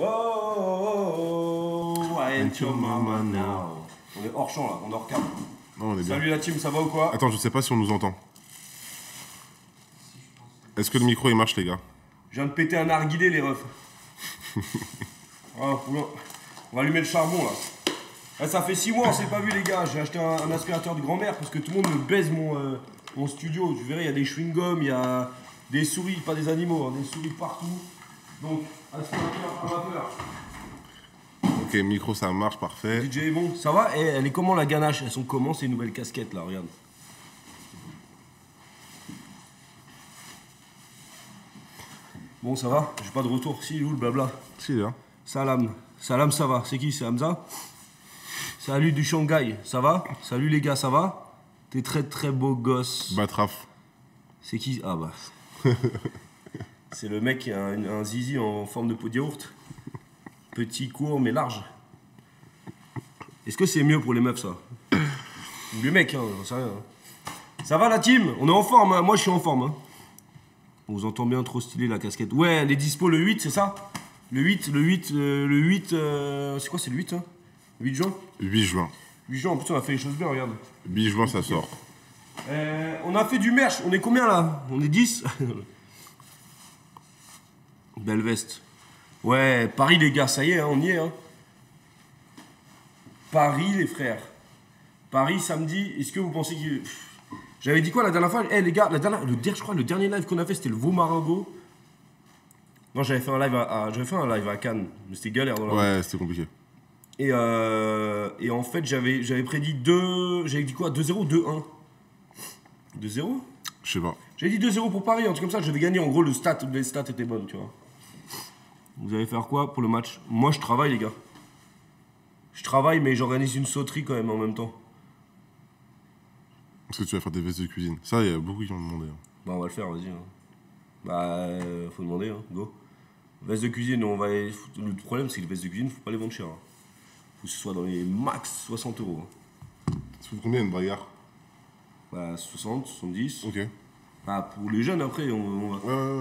Oh, I ain't your mama now. On est hors champ là, on est hors cadre. Non, on est bien. Salut la team, ça va ou quoi? Attends, je sais pas si on nous entend. Est-ce que le micro il marche, les gars? Je viens de péter un narguilé, les refs. On va allumer le charbon là. Ça fait 6 mois, on s'est pas vu, les gars. J'ai acheté un aspirateur de grand-mère parce que tout le monde me baise mon studio. Tu verrais, il y a des chewing-gums, il y a des souris, pas des animaux, hein, des souris partout. Donc, aspirateur à vapeur. Ok, micro ça marche, parfait. DJ est bon, ça va? Et elle est comment la ganache? Elles sont comment ces nouvelles casquettes là? Regarde. Bon, ça va? J'ai pas de retour. Si, où le blabla? Si, là. Salam. Salam, ça va. C'est qui? C'est Hamza? Salut du Shanghai, ça va? Salut les gars, ça va? T'es très très beau gosse. Batraf. C'est qui? Ah bah. C'est le mec qui a un zizi en forme de pot de yaourt. Petit, court, mais large. Est-ce que c'est mieux pour les meufs, ça? Ou les mecs, hein, j'en sais rien. Ça va la team? On est en forme, hein. Moi je suis en forme. Hein. On vous entend bien, trop stylé la casquette. Ouais, elle est dispo le 8, c'est ça? Le 8, c'est quoi, c'est le 8 hein? 8 juin? 8 juin. 8 juin, en plus on a fait les choses bien, regarde. 8 juin, ça sort. On a fait du merch, on est combien là? On est 10. Belle veste. Ouais, Paris les gars, ça y est, hein, on y est. Hein. Paris les frères. Paris samedi, est-ce que vous pensez que... J'avais dit quoi la dernière fois? Les gars, je crois le dernier live qu'on a fait c'était le Veau Maringo. Non, j'avais fait un live à Cannes, mais c'était galère dans la Ouais, c'était compliqué. Et en fait, j'avais prédit 2... J'avais dit quoi? 2-0 ou 2-1? 2-0? Je sais pas. J'avais dit 2-0 pour Paris, un truc comme ça, je devais gagner. En gros, les stats étaient bonnes, tu vois. Vous allez faire quoi pour le match? Moi, je travaille, les gars. Je travaille, mais j'organise une sauterie quand même en même temps. Est-ce que tu vas faire des vestes de cuisine? Ça, il y a beaucoup qui m'ont demandé. Hein. Bah, on va le faire, vas-y. Hein. Bah, faut demander, hein. Go. Veste de cuisine, on va... Le problème, c'est que les vestes de cuisine, faut pas les vendre cher. Hein. Faut que ce soit dans les max 60 euros. Hein. Ça coûte combien une braguard? Bah, 60, 70. Ok. Bah, pour les jeunes, après, Ouais.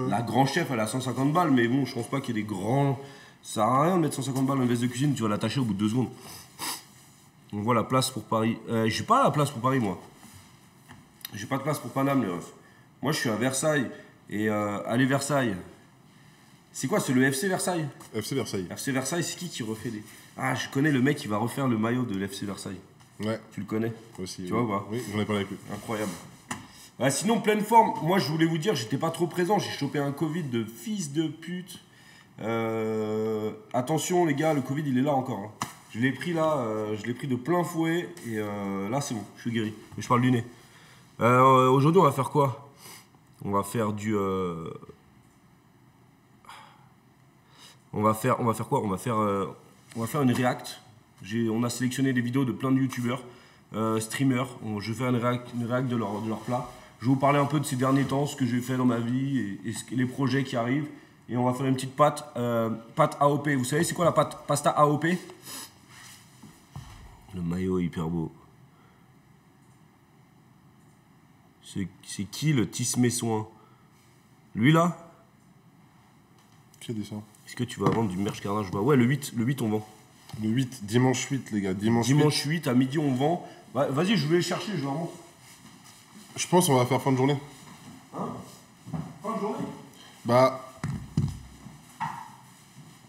La grand chef, elle a 150 balles, mais bon, je pense pas qu'il y ait des grands... Ça sert à rien de mettre 150 balles dans une veste de cuisine, tu vas l'attacher au bout de 2 secondes. On voit la place pour Paris. J'ai pas la place pour Paris, moi. J'ai pas de place pour Paname, les refs. Moi, je suis à Versailles. Et aller Versailles. C'est quoi, c'est le FC Versailles? FC Versailles. FC Versailles, c'est qui refait les... Ah, je connais le mec qui va refaire le maillot de l'FC Versailles. Ouais. Tu le connais? Aussi. Tu vois ou pas? Oui, j'en ai parlé avec lui. Incroyable. Sinon, pleine forme. Moi, je voulais vous dire, j'étais pas trop présent. J'ai chopé un Covid de fils de pute. Attention, les gars, le Covid, il est là encore. Hein. Je l'ai pris là, je l'ai pris de plein fouet. Et là, c'est bon, je suis guéri. Mais je parle du nez. Aujourd'hui, on va faire quoi? On va faire du... On va faire quoi? On va faire une react. On a sélectionné des vidéos de plein de youtubeurs, streamers. Je vais faire une react de leur plat. Je vais vous parler un peu de ces derniers temps, ce que j'ai fait dans ma vie et les projets qui arrivent. Et on va faire une petite pâte AOP. Vous savez c'est quoi la pasta AOP? Le maillot est hyper beau. C'est qui le Tismé Soin? Lui là? Qui a dit ça? Est-ce que tu vas vendre du merch carnage? Ouais, le 8 on vend. Le 8, dimanche 8, les gars. Dimanche 8 à midi on vend. Bah, vas-y, je vais les chercher, je leur montre. Je pense qu'on va faire fin de journée. Hein? Fin de journée? Bah,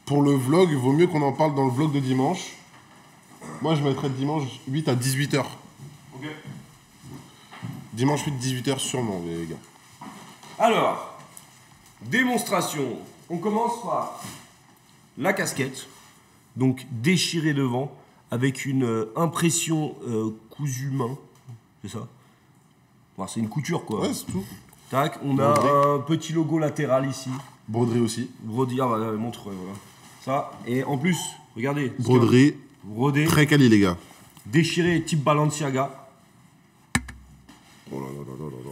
pour le vlog, vaut mieux qu'on en parle dans le vlog de dimanche. Moi, je mettrais dimanche 8 à 18h. Ok. Dimanche 8, 18h sûrement, les gars. Alors, démonstration. On commence par la casquette. Donc, déchirée devant, avec une impression cousu main. C'est ça? Bon, c'est une couture, quoi. Ouais, c'est tout. Tac, on a un petit logo latéral ici. Broderie aussi. Broderie, ah bah montre, voilà. Ça, et en plus, regardez. Broderie. Brodé. Très quali, les gars. Déchiré type Balenciaga. Oh là là là là là là.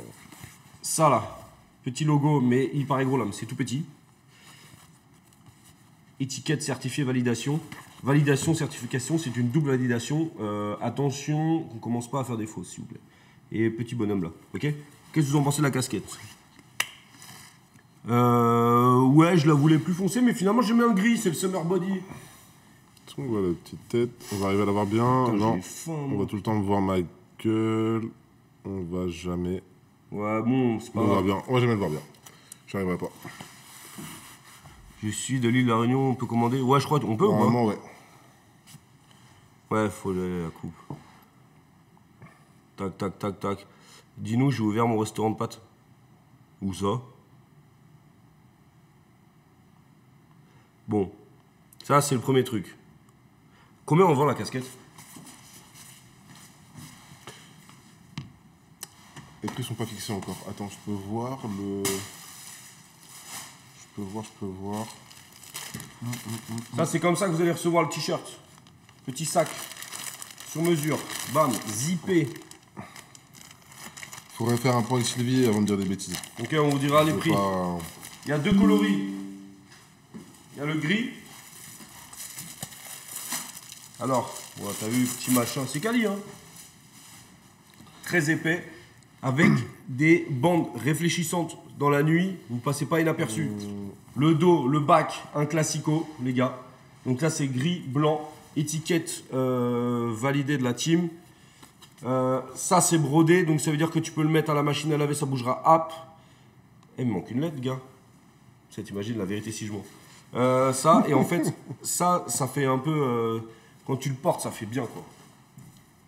Ça là, petit logo, mais il paraît gros là, mais c'est tout petit. Étiquette certifiée validation. Validation, certification, c'est une double validation. Attention, on commence pas à faire des fausses, s'il vous plaît. Et petit bonhomme là, ok? Qu'est-ce que vous en pensez de la casquette? Ouais, ouais, je la voulais plus foncée, mais finalement j'ai mis un gris, c'est le summer body. On voit la petite tête. On va arriver à la voir bien. Putain, Non. j'ai faim, On moi. va tout le temps voir ma gueule. On va jamais Ouais, bon, c'est pas le voir grave. bien. On va jamais le voir bien. J'arriverai pas. Je suis de l'île de la Réunion, on peut commander. Ouais, je crois qu'on peut ou pas? Normalement, ouais. Ouais, faut aller à la coupe. Tac, tac, tac, tac. Dis-nous, j'ai ouvert mon restaurant de pâtes. Où ça? Bon, ça c'est le premier truc. Combien on vend la casquette? Les prix sont pas fixés encore. Attends, je peux voir le. Je peux voir. Ça c'est comme ça que vous allez recevoir le t-shirt. Petit sac. Sur mesure. Bam, zippé. Faudrait faire un point avec Sylvie avant de dire des bêtises. Ok, on vous dira les Je veux prix. pas- Il y a deux coloris. Il y a le gris. Alors, ouais, t'as vu, petit machin. C'est quali, hein. Très épais. Avec des bandes réfléchissantes dans la nuit. Vous ne passez pas inaperçu. Le dos, le bac, un classico, les gars. Donc là, c'est gris, blanc. Étiquette validée de la team. Ça, c'est brodé. Donc ça veut dire que tu peux le mettre à la machine à laver. Ça bougera. Hop. Eh, il me manque une lettre, gars. Ça, t'imagines la vérité si je mens. Ça, et en fait, ça fait un peu... quand tu le portes, ça fait bien, quoi.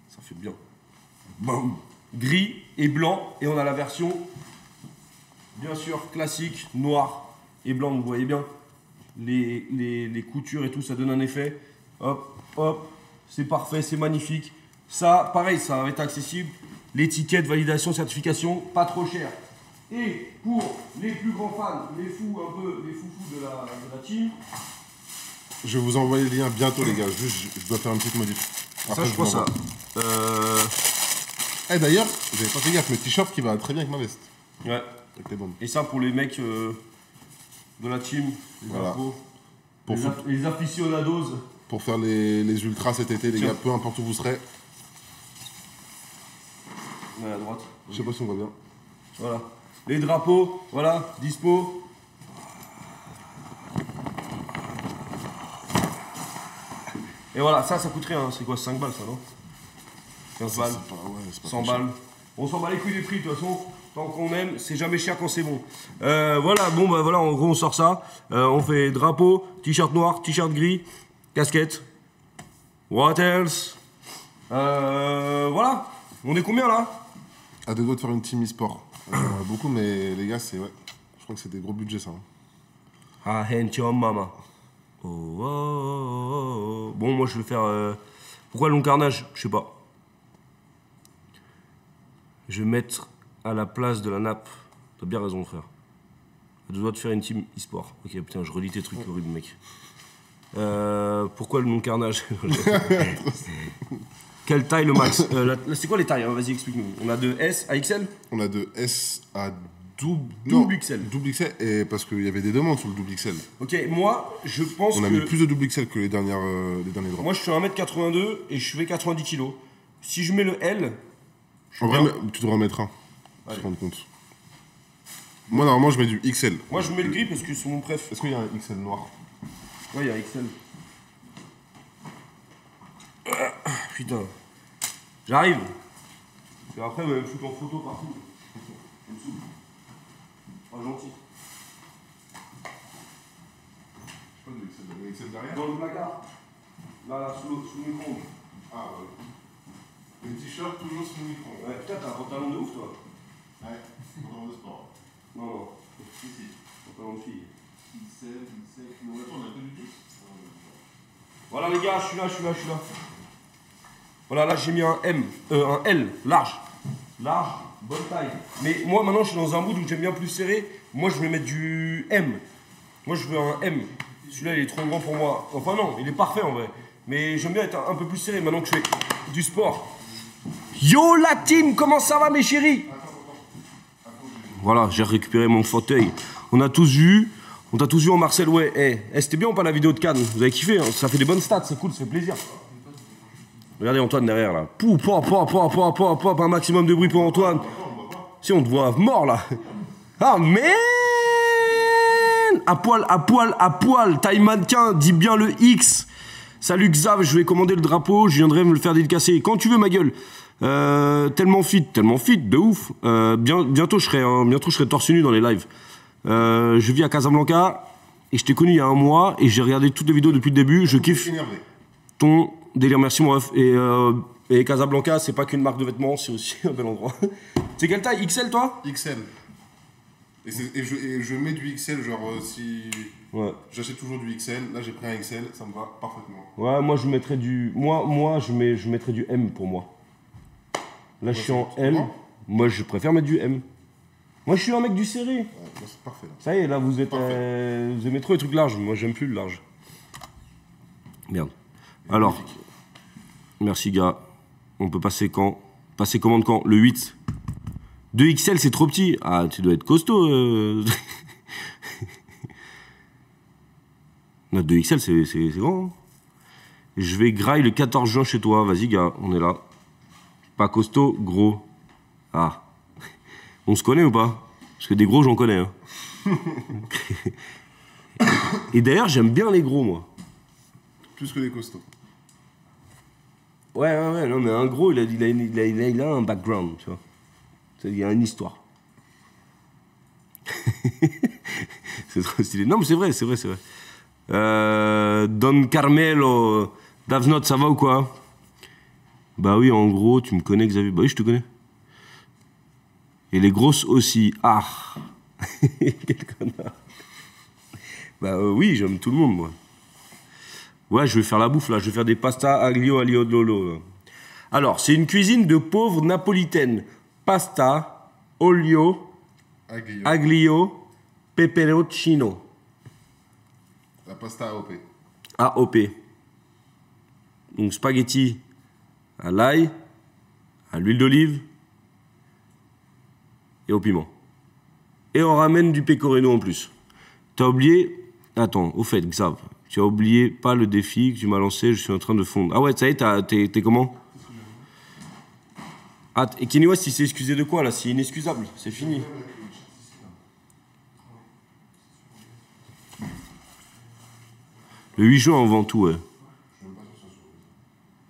Ça fait bien. Boum. Gris et blanc. Et on a la version, bien sûr, classique, noir et blanc. Vous voyez bien les coutures et tout, ça donne un effet. Hop, hop. C'est parfait, c'est magnifique. Ça, pareil, ça va être accessible. L'étiquette, validation, certification, pas trop cher. Et pour les plus grands fans, les fous un peu, les foufous de la team, Je vais vous envoyer le lien bientôt, les gars. Juste, je dois faire une petite modif. ça je crois vous ça. l'envoie. Eh, d'ailleurs, j'avais pas fait gaffe, mais t-shirt qui va très bien avec ma veste. Ouais. Avec les bombes. Et ça pour les mecs de la team, les Voilà. infos, Pour, les aficionados. pour faire les ultras cet été, les Tiens. gars, peu importe où vous serez. Ouais, à droite. Je sais pas si on voit bien. Voilà. Les drapeaux, voilà, dispo. Et voilà, ça coûterait, hein, c'est quoi, 5 balles ça, non? 15 balles, C'est pas- ouais, c'est pas 100 très cher. balles. On s'en bat les couilles des prix, de toute façon. Tant qu'on aime, c'est jamais cher quand c'est bon. Voilà, bon, bah voilà, en gros, on sort ça. On fait drapeau, t-shirt noir, t-shirt gris, casquette. What else? Voilà. On est combien là? À deux doigts de faire une team e-sport. Beaucoup, mais les gars, c'est. Ouais. Je crois que c'est des gros budgets, ça. Hein. Ah, henchom mama. Oh, oh, oh, oh. Bon, moi je vais faire. Pourquoi le long carnage? Je sais pas. Je vais mettre à la place de la nappe. T'as bien raison, frère. Je dois te faire une team e-sport. Ok, putain, je relis tes trucs horribles, mec. Pourquoi le long carnage? Quelle taille le max? C'est quoi les tailles, hein? Vas-y, explique-nous. On a de S à XL? On a de S à double. Double non, XL. Double XL, et parce qu'il y avait des demandes sur le double XL. Ok, moi, je pense On a que. mis plus de double XL que les derniers drops. Moi, je suis 1m82 et je fais 90 kg. Si je mets le L, En vrai, bien. tu devrais en mettre un. Je Allez. te rends compte. Moi, normalement, je mets du XL. moi je mets le gris parce que c'est mon préf. Est-ce qu'il y a un XL noir? Ouais, il y a XL. Putain. J'arrive. Parce qu'après, vous allez me foutre en photo partout. Ça me saoule. Pas gentil. Je sais pas de XL. Le XL derrière? Dans le placard. Là, sous le micro-ondes. Ah, ouais. Les t-shirts, toujours sous le micro. Ouais, putain, t'as un pantalon de ouf, toi. Ouais, pantalon de sport. Non, non. Ici. Pantalon de fille. XL. On a que du 10. Voilà, les gars, je suis là. Voilà, là, j'ai mis un M. Un L, large. Large, bonne taille. Mais moi, maintenant, je suis dans un mood où j'aime bien plus serré. Moi, je vais mettre du M. Moi, je veux un M. Celui-là, il est trop grand pour moi. Enfin, non, il est parfait en vrai. Mais j'aime bien être un peu plus serré maintenant que je fais du sport. Yo, la team, comment ça va, mes chéris? Voilà, j'ai récupéré mon fauteuil. On a tous vu en Marcel, ouais. C'était bien ou pas la vidéo de Cannes? Vous avez kiffé, hein? Ça fait des bonnes stats, c'est cool, ça fait plaisir. Regardez Antoine derrière là. Pou, un maximum de bruit pour Antoine. Si on te voit mort là. Ah man! à poil, à poil, à poil. Taille mannequin, dis bien le X. Salut Xav, je vais commander le drapeau, je viendrai me le faire dédicacer. Quand tu veux, ma gueule. Tellement fit, de ouf. Bientôt, je serai torse nu dans les lives. Je vis à Casablanca et je t'ai connu il y a un mois et j'ai regardé toutes les vidéos depuis le début. Je kiffe ton délire. Merci, mon ref. Et Casablanca, c'est pas qu'une marque de vêtements, c'est aussi un bel endroit. C'est quelle taille? XL, toi? XL. Et je mets du XL, genre si Ouais. j'achète toujours du XL, là j'ai pris un XL, ça me va parfaitement. Ouais, moi je mettrais du. Moi je mettrais du M pour moi. Là je suis en L. Moi je préfère mettre du M. Moi je suis un mec du serré. Ouais, c'est parfait. Là. Ça y est, là vous êtes. Vous aimez trop les trucs larges. Moi j'aime plus le large. Merde. Alors. Merci gars. On peut passer quand? Passer commande quand? Le 8. 2XL c'est trop petit. Ah, tu dois être costaud. Non, 2XL c'est grand. Hein. Je vais graille le 14 juin chez toi. Vas-y gars, on est là. Pas costaud, gros. Ah. On se connaît ou pas? Parce que des gros j'en connais. Hein. Et d'ailleurs j'aime bien les gros moi. Plus que les costauds. Ouais, non mais un gros il a un background, tu vois. Il y a une histoire. C'est trop stylé. Non, mais c'est vrai. Don Carmelo, Davnot, ça va ou quoi? Bah oui, en gros, tu me connais, Xavier. Bah oui, je te connais. Et les grosses aussi. Ah. Quel connard. Bah oui, j'aime tout le monde, moi. Ouais, je vais faire la bouffe, là. Je vais faire des pastas aglio de lolo. Là. Alors, c'est une cuisine de pauvres napolitaine. Pasta, olio, aglio, peperoncino. La pasta AOP. AOP. Donc spaghetti à l'ail, à l'huile d'olive et au piment. Et on ramène du pecorino en plus. T'as oublié... Attends, au fait, Xav, tu as oublié pas le défi que tu m'as lancé, je suis en train de fondre. Ah ouais, ça y est, t'es comment? Ah, et Kenny West, il s'est excusé de quoi là? C'est inexcusable, c'est fini. Le 8 juin, on vend tout, ouais.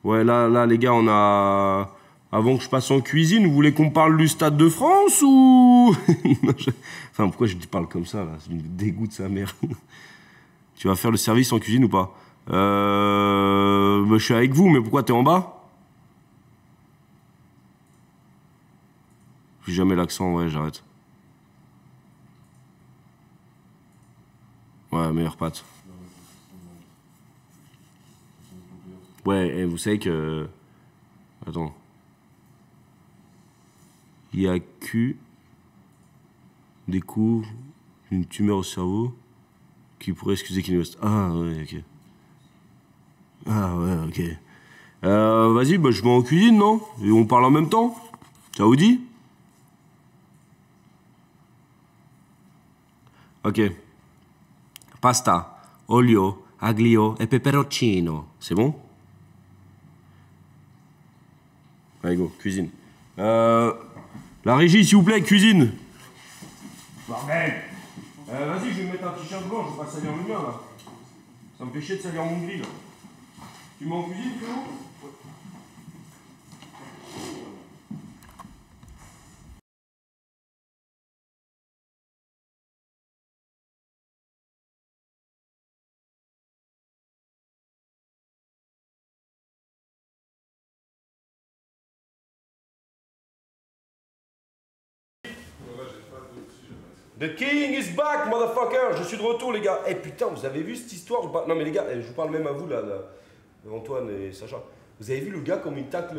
Ouais, là, les gars, on a... Avant que je passe en cuisine, vous voulez qu'on parle du Stade de France ou... Enfin, pourquoi je te parle comme ça, là? Ça me dégoûte sa mère. Tu vas faire le service en cuisine ou pas? Je suis avec vous, mais pourquoi t'es en bas? J'ai jamais l'accent, ouais, j'arrête. Ouais, meilleure pâte. Ouais, et vous savez que... Attends. IAQ découvre une tumeur au cerveau qui pourrait excuser Kanye West. Ah, ouais, ok. Ah, ouais, ok. Vas-y, bah, je vais en cuisine, non? Et on parle en même temps? Ça vous dit? Ok. Pasta, olio, aglio e peperoncino. C'est bon? Allez, go, cuisine. La régie, s'il vous plaît, cuisine. Bordel. Vas-y, je vais me mettre un t-shirt blanc, je vais pas salir le mien, là. Ça me fait chier de salir mon gris, là. Tu mets en cuisine, frérot? The king is back, motherfucker! Je suis de retour, les gars. Eh putain, vous avez vu cette histoire? Non, mais les gars, je vous parle même à vous, là, Antoine et Sacha. Vous avez vu le gars comme il tacle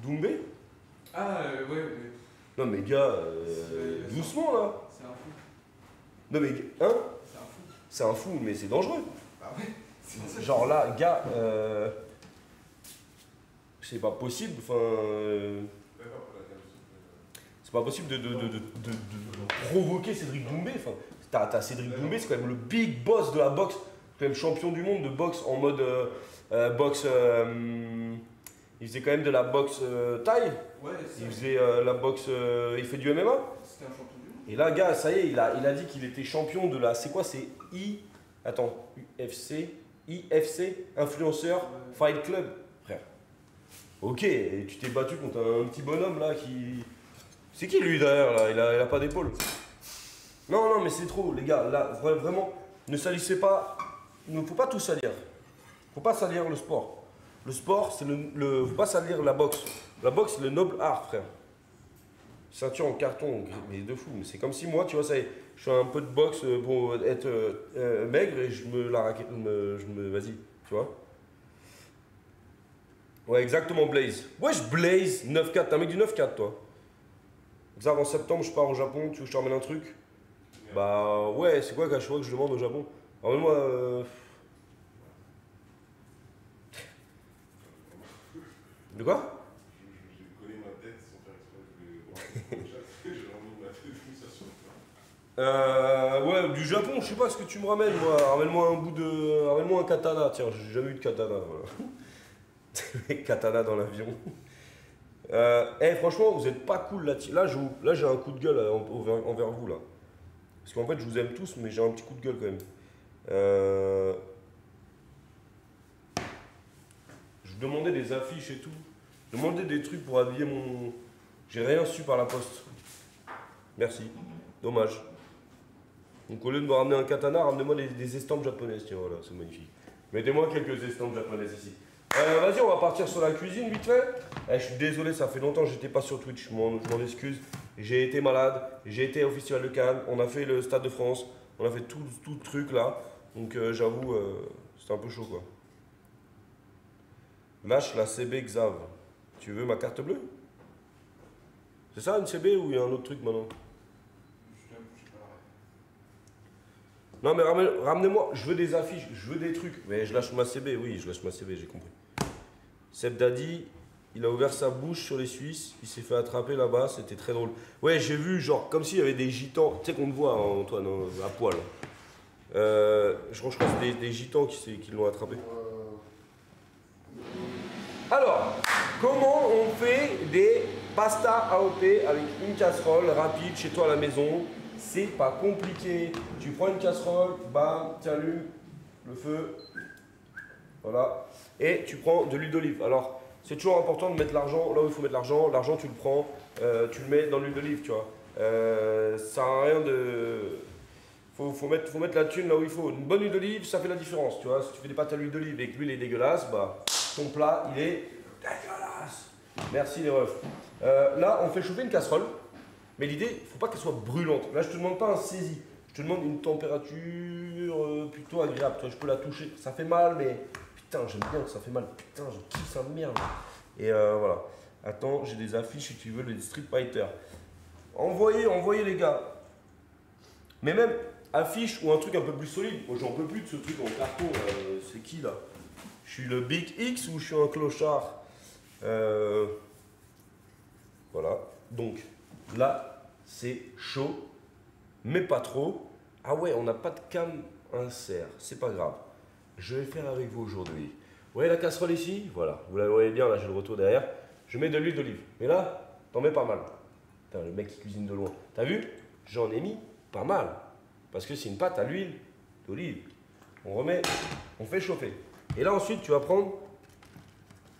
Doumbé? Ah, ouais. Non, mais gars, doucement, là. C'est un fou. Non, mais, hein? C'est un fou. C'est un fou, mais c'est dangereux. Bah ouais, c'est pour ça. Genre là, gars, c'est pas possible, enfin... c'est pas possible de provoquer Cédric Doumbé. Enfin, t'as Cédric Doumbé, c'est quand même le big boss de la boxe, quand même champion du monde de boxe en mode boxe. Il faisait quand même de la boxe taille. Ouais, Il faisait la boxe. Il fait du MMA. C'était un champion du monde. Et là, gars, ça y est, il a dit qu'il était champion de la. C'est quoi? C'est Attends, IFC, Influenceur Fight Club, frère. Ok, et tu t'es battu contre un petit bonhomme là qui. C'est qui lui derrière là? Il a pas d'épaule. Non, non, mais c'est trop, les gars. Là, vraiment, ne salissez pas. Il ne faut pas tout salir. Faut pas salir le sport. Le sport, c'est faut pas salir la boxe. La boxe, c'est le noble art, frère. Ceinture en carton, mais de fou. C'est comme si moi, tu vois, ça y est, je fais un peu de boxe pour être maigre et je me la raquette, vas-y, tu vois. Ouais, exactement, Blaze. Wesh, Blaze, 9-4, t'es un mec du 9-4, toi. Xav, en septembre, je pars au Japon, tu veux que je te ramène un truc? Bah ouais, c'est quoi qu'à chaque fois que je demande au Japon? Ramène-moi... De quoi? Je connais ma tête sans faire exprès. Je ramène ma tête comme ça sur le Ouais, du Japon, je sais pas ce que tu me ramènes, moi. Ramène-moi un katana, tiens, j'ai jamais eu de katana, voilà. Katana dans l'avion. Franchement, vous êtes pas cool là. Là, j'ai un coup de gueule envers vous, là. Parce qu'en fait, je vous aime tous, mais j'ai un petit coup de gueule quand même. Je vous demandais des affiches et tout. Je demandais des trucs pour habiller mon... J'ai rien su par la poste. Merci. Dommage. Donc au lieu de me ramener un katana, ramenez-moi des estampes japonaises. Tiens, voilà, c'est magnifique. Mettez-moi quelques estampes japonaises ici. Vas-y, on va partir sur la cuisine vite fait. Je suis désolé, ça fait longtemps que j'étais pas sur Twitch, je m'en excuse. J'ai été malade, j'ai été au Festival de Cannes, on a fait le Stade de France, on a fait tout le truc là. Donc j'avoue, c'était un peu chaud quoi. Lâche la CB Xav. Tu veux ma carte bleue? C'est ça une CB ou il y a un autre truc maintenant? Non mais ramenez-moi, je veux des affiches, je veux des trucs. Mais je lâche ma CB, oui, je lâche ma CB, j'ai compris. Seb Daddy, il a ouvert sa bouche sur les Suisses, il s'est fait attraper là-bas, c'était très drôle. Ouais, j'ai vu, genre, comme s'il y avait des gitans, tu sais qu'on te voit, hein, Antoine, hein, à poil. Je crois que c'est des gitans qui l'ont attrapé. Alors, comment on fait des pasta AOP avec une casserole rapide chez toi à la maison? C'est pas compliqué. Tu prends une casserole, bam, tu allumes le feu. Voilà. Et tu prends de l'huile d'olive. Alors, c'est toujours important de mettre l'argent là où il faut mettre l'argent. L'argent, tu le prends, tu le mets dans l'huile d'olive, tu vois. Ça sert à rien de... Faut mettre la thune là où il faut. Une bonne huile d'olive, ça fait la différence, tu vois. Si tu fais des pâtes à l'huile d'olive et que l'huile est dégueulasse, bah, ton plat, il est dégueulasse. Merci les refs. Là, on fait chauffer une casserole. Mais l'idée, il ne faut pas qu'elle soit brûlante. Là, je ne te demande pas un saisi. Je te demande une température plutôt agréable. Toi, je peux la toucher. Ça fait mal, mais putain, j'aime bien que ça fait mal. Putain, je kiffe ça, merde. Et voilà. Attends, j'ai des affiches si tu veux, les Street Fighter. Envoyez les gars. Mais même affiche ou un truc un peu plus solide. Moi, j'en peux plus de ce truc en carton. C'est qui là? Je suis le Big X ou je suis un clochard? Voilà. Donc. Là, c'est chaud, mais pas trop. Ah ouais, on n'a pas de cam insert, c'est pas grave. Je vais faire avec vous aujourd'hui. Vous voyez la casserole ici? Voilà, vous la voyez bien, là j'ai le retour derrière. Je mets de l'huile d'olive. Mais là, t'en mets pas mal. Putain, le mec qui cuisine de loin. T'as vu? J'en ai mis pas mal. Parce que c'est une pâte à l'huile d'olive. On remet, on fait chauffer. Et là ensuite, tu vas prendre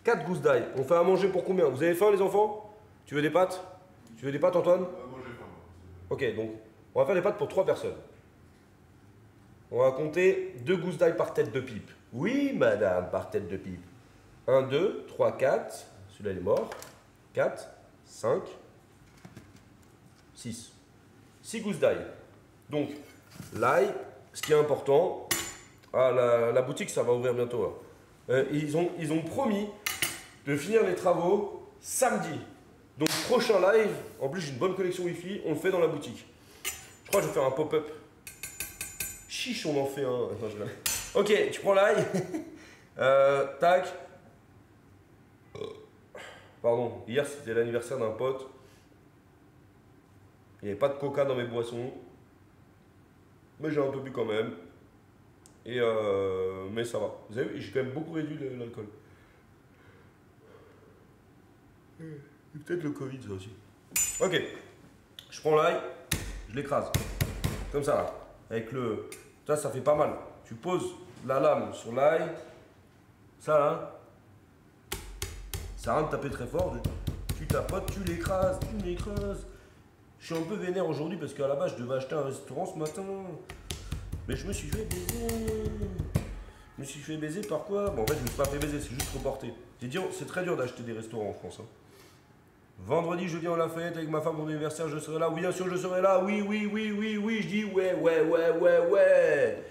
4 gousses d'ail. On fait à manger pour combien? Vous avez faim les enfants? Tu veux des pâtes? Tu veux des pâtes, Antoine? Moi, j'ai faim. Ok, donc on va faire des pâtes pour 3 personnes. On va compter 2 gousses d'ail par tête de pipe. Oui, madame, par tête de pipe. 1, 2, 3, 4. Celui-là, il est mort. 4, 5, 6. 6 gousses d'ail. Donc, l'ail, ce qui est important, la boutique, ça va ouvrir bientôt. Hein. Ils ont promis de finir les travaux samedi. Donc prochain live, en plus j'ai une bonne connexion Wi-Fi, on le fait dans la boutique. Je crois que je vais faire un pop-up. Chiche, on en fait un. Attends, ok, tu prends l'ail. Tac. Pardon, hier c'était l'anniversaire d'un pote. Il n'y avait pas de coca dans mes boissons. Mais j'ai un peu bu quand même. Et mais ça va. Vous avez vu, j'ai quand même beaucoup réduit l'alcool. Peut-être le Covid, ça aussi. Ok, je prends l'ail. je l'écrase. Comme ça là. Avec le. Ça fait pas mal. Tu poses la lame sur l'ail. Ça là. Ça rien de taper très fort. Tu tapotes, tu l'écrases, tu l'écrases. Je suis un peu vénère aujourd'hui parce qu'à la base je devais acheter un restaurant ce matin. Mais je me suis fait baiser. Je me suis fait baiser par quoi? Bon, en fait, je me suis pas fait baiser, c'est juste reporté. J'ai dit, c'est très dur d'acheter des restaurants en France. Hein. Vendredi, je viens à Lafayette avec ma femme pour l'anniversaire, je serai là. Oui, bien sûr, je serai là. Oui, oui, oui, oui, oui. Je dis, ouais, ouais, ouais, ouais, ouais.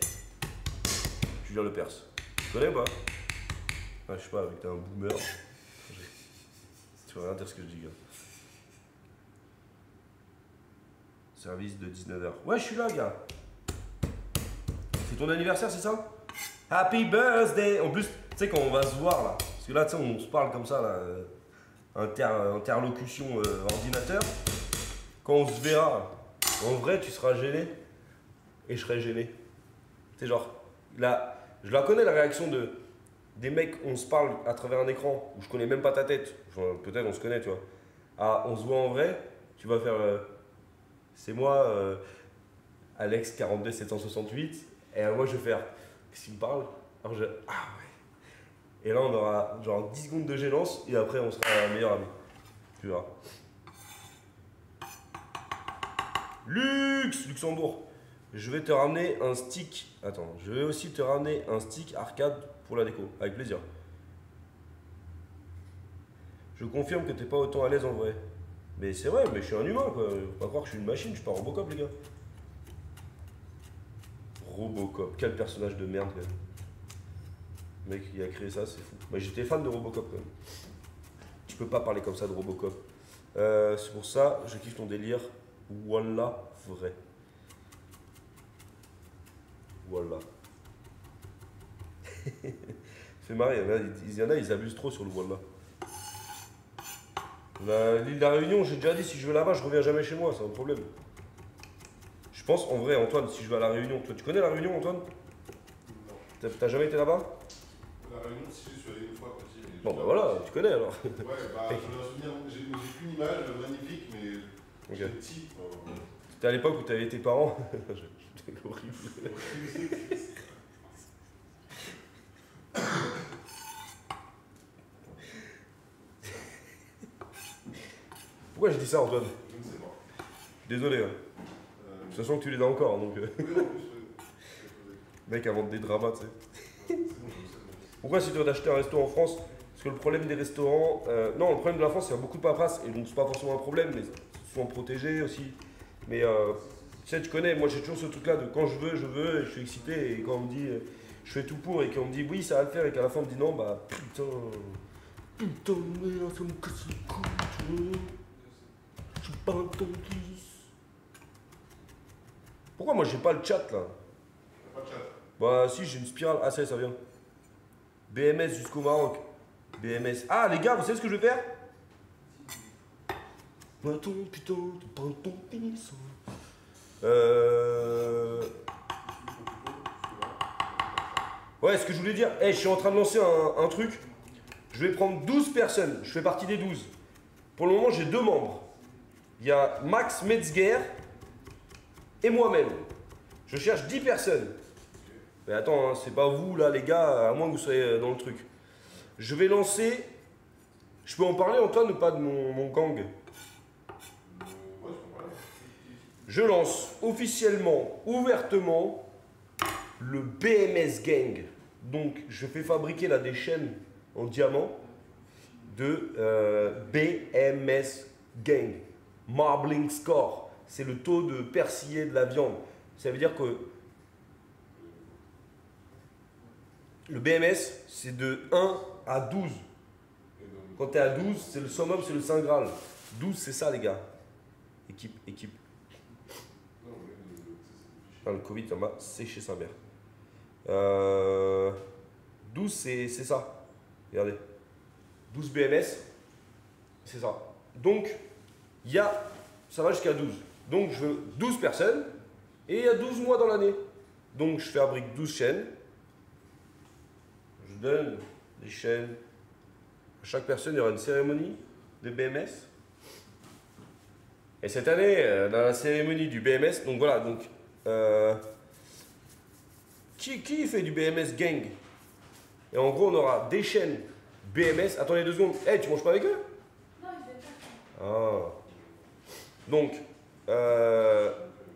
Julien Lepers. Tu connais ou pas? Ah, je sais pas, avec un boomer. Tu vas rien dire ce que je dis, gars. Service de 19h. Ouais, je suis là, gars. C'est ton anniversaire, c'est ça? Happy birthday! En plus, tu sais, quand on va se voir là, parce que là, tu sais, on se parle comme ça, là, interlocution ordinateur. Quand on se verra, en vrai, tu seras gêné et je serai gêné. Tu sais, genre, là, je la connais la réaction des mecs, on se parle à travers un écran où je connais même pas ta tête. Enfin, peut-être on se connaît, tu vois. Ah, on se voit en vrai, tu vas faire. C'est moi, Alex 42 768, et moi je vais faire. Qu'est-ce qu'il me parle? Alors je. Ah ouais. Et là on aura genre 10 secondes de gênance et après on sera meilleurs amis. Tu verras. Luxembourg. Je vais te ramener un stick. Attends, je vais aussi te ramener un stick arcade pour la déco, avec plaisir. Je confirme que t'es pas autant à l'aise en vrai. Mais c'est vrai, mais je suis un humain quoi. Faut pas croire que je suis une machine, je suis pas Robocop les gars. Robocop, quel personnage de merde quand même. Le mec qui a créé ça, c'est fou. Mais j'étais fan de Robocop quand même. Tu peux pas parler comme ça de Robocop. C'est pour ça, je kiffe ton délire. Voilà, vrai. Voilà. C'est marrant, il y en a, ils abusent trop sur le voilà. L'île de la Réunion, j'ai déjà dit, si je vais là-bas, je reviens jamais chez moi, c'est un problème. Je pense, en vrai, Antoine, si je vais à la Réunion, toi, tu connais la Réunion, Antoine? Non. T'as jamais été là-bas? La Réunion, si je suis allé une fois petit. Mais Bon, bah voilà, tu connais alors. Ouais, bah, j'en ai un souvenir. J'ai qu'une image magnifique, mais Ok. j'étais petit. C'était à l'époque où t'avais tes parents. C'était horrible. Pourquoi je dis ça, Antoine? Je ne sais pas. Désolé, hein. De toute façon, que tu les as encore, donc. Oui, en plus, Mec, invente des dramas, tu sais. c'est bon, je sais. Pourquoi c'est dur d'acheter un resto en France? Parce que le problème des restaurants. Non, le problème de la France, c'est qu'il y a beaucoup de paperasse, et donc c'est pas forcément un problème, mais c'est souvent protégé aussi. Mais tu sais, tu connais, moi j'ai toujours ce truc-là de quand je veux, et je suis excité, et quand on me dit je fais tout pour, et qu'on me dit oui, ça va le faire, et qu'à la fin on me dit non, bah putain. Putain, merde, ça me casse le cou, tu vois. Je suis pas un tontis. Pourquoi moi j'ai pas le chat là? Pas de chat. Bah si, j'ai une spirale. Ah ça y est, ça vient. BMS jusqu'au Maroc. BMS. Ah les gars, vous savez ce que je vais faire? Attends, putain, t'es pas un tontis. Ouais, ce que je voulais dire, je suis en train de lancer un truc. Je vais prendre 12 personnes. Je fais partie des 12. Pour le moment, j'ai 2 membres. Il y a Max Metzger et moi-même. Je cherche 10 personnes. Mais attends, hein, c'est pas vous là, les gars, à moins que vous soyez dans le truc. Je vais lancer. Je peux en parler, Antoine, ou pas de mon gang? Ouais, je comprends. Je lance officiellement, ouvertement, le BMS Gang. Donc, je fais fabriquer là des chaînes en diamant de BMS Gang. Marbling Score. C'est le taux de persillé de la viande. Ça veut dire que le BMS, c'est de 1 à 12. Et donc, Quand tu es à 12, c'est le summum, c'est le Saint Graal. 12, c'est ça, les gars. Équipe. non, mais Enfin, le Covid, ça m'a séché sa mère. 12, c'est ça. Regardez. 12 BMS, c'est ça. Donc, ça va jusqu'à 12. Donc, je veux 12 personnes et il y a 12 mois dans l'année. Donc, je fabrique 12 chaînes. Je donne des chaînes. À chaque personne, il y aura une cérémonie de BMS. Et cette année, dans la cérémonie du BMS, donc voilà, donc qui fait du BMS gang? Et en gros, on aura des chaînes BMS. Attendez 2 secondes. Hey, tu manges pas avec eux? Non, il fait pas. Ah. Donc,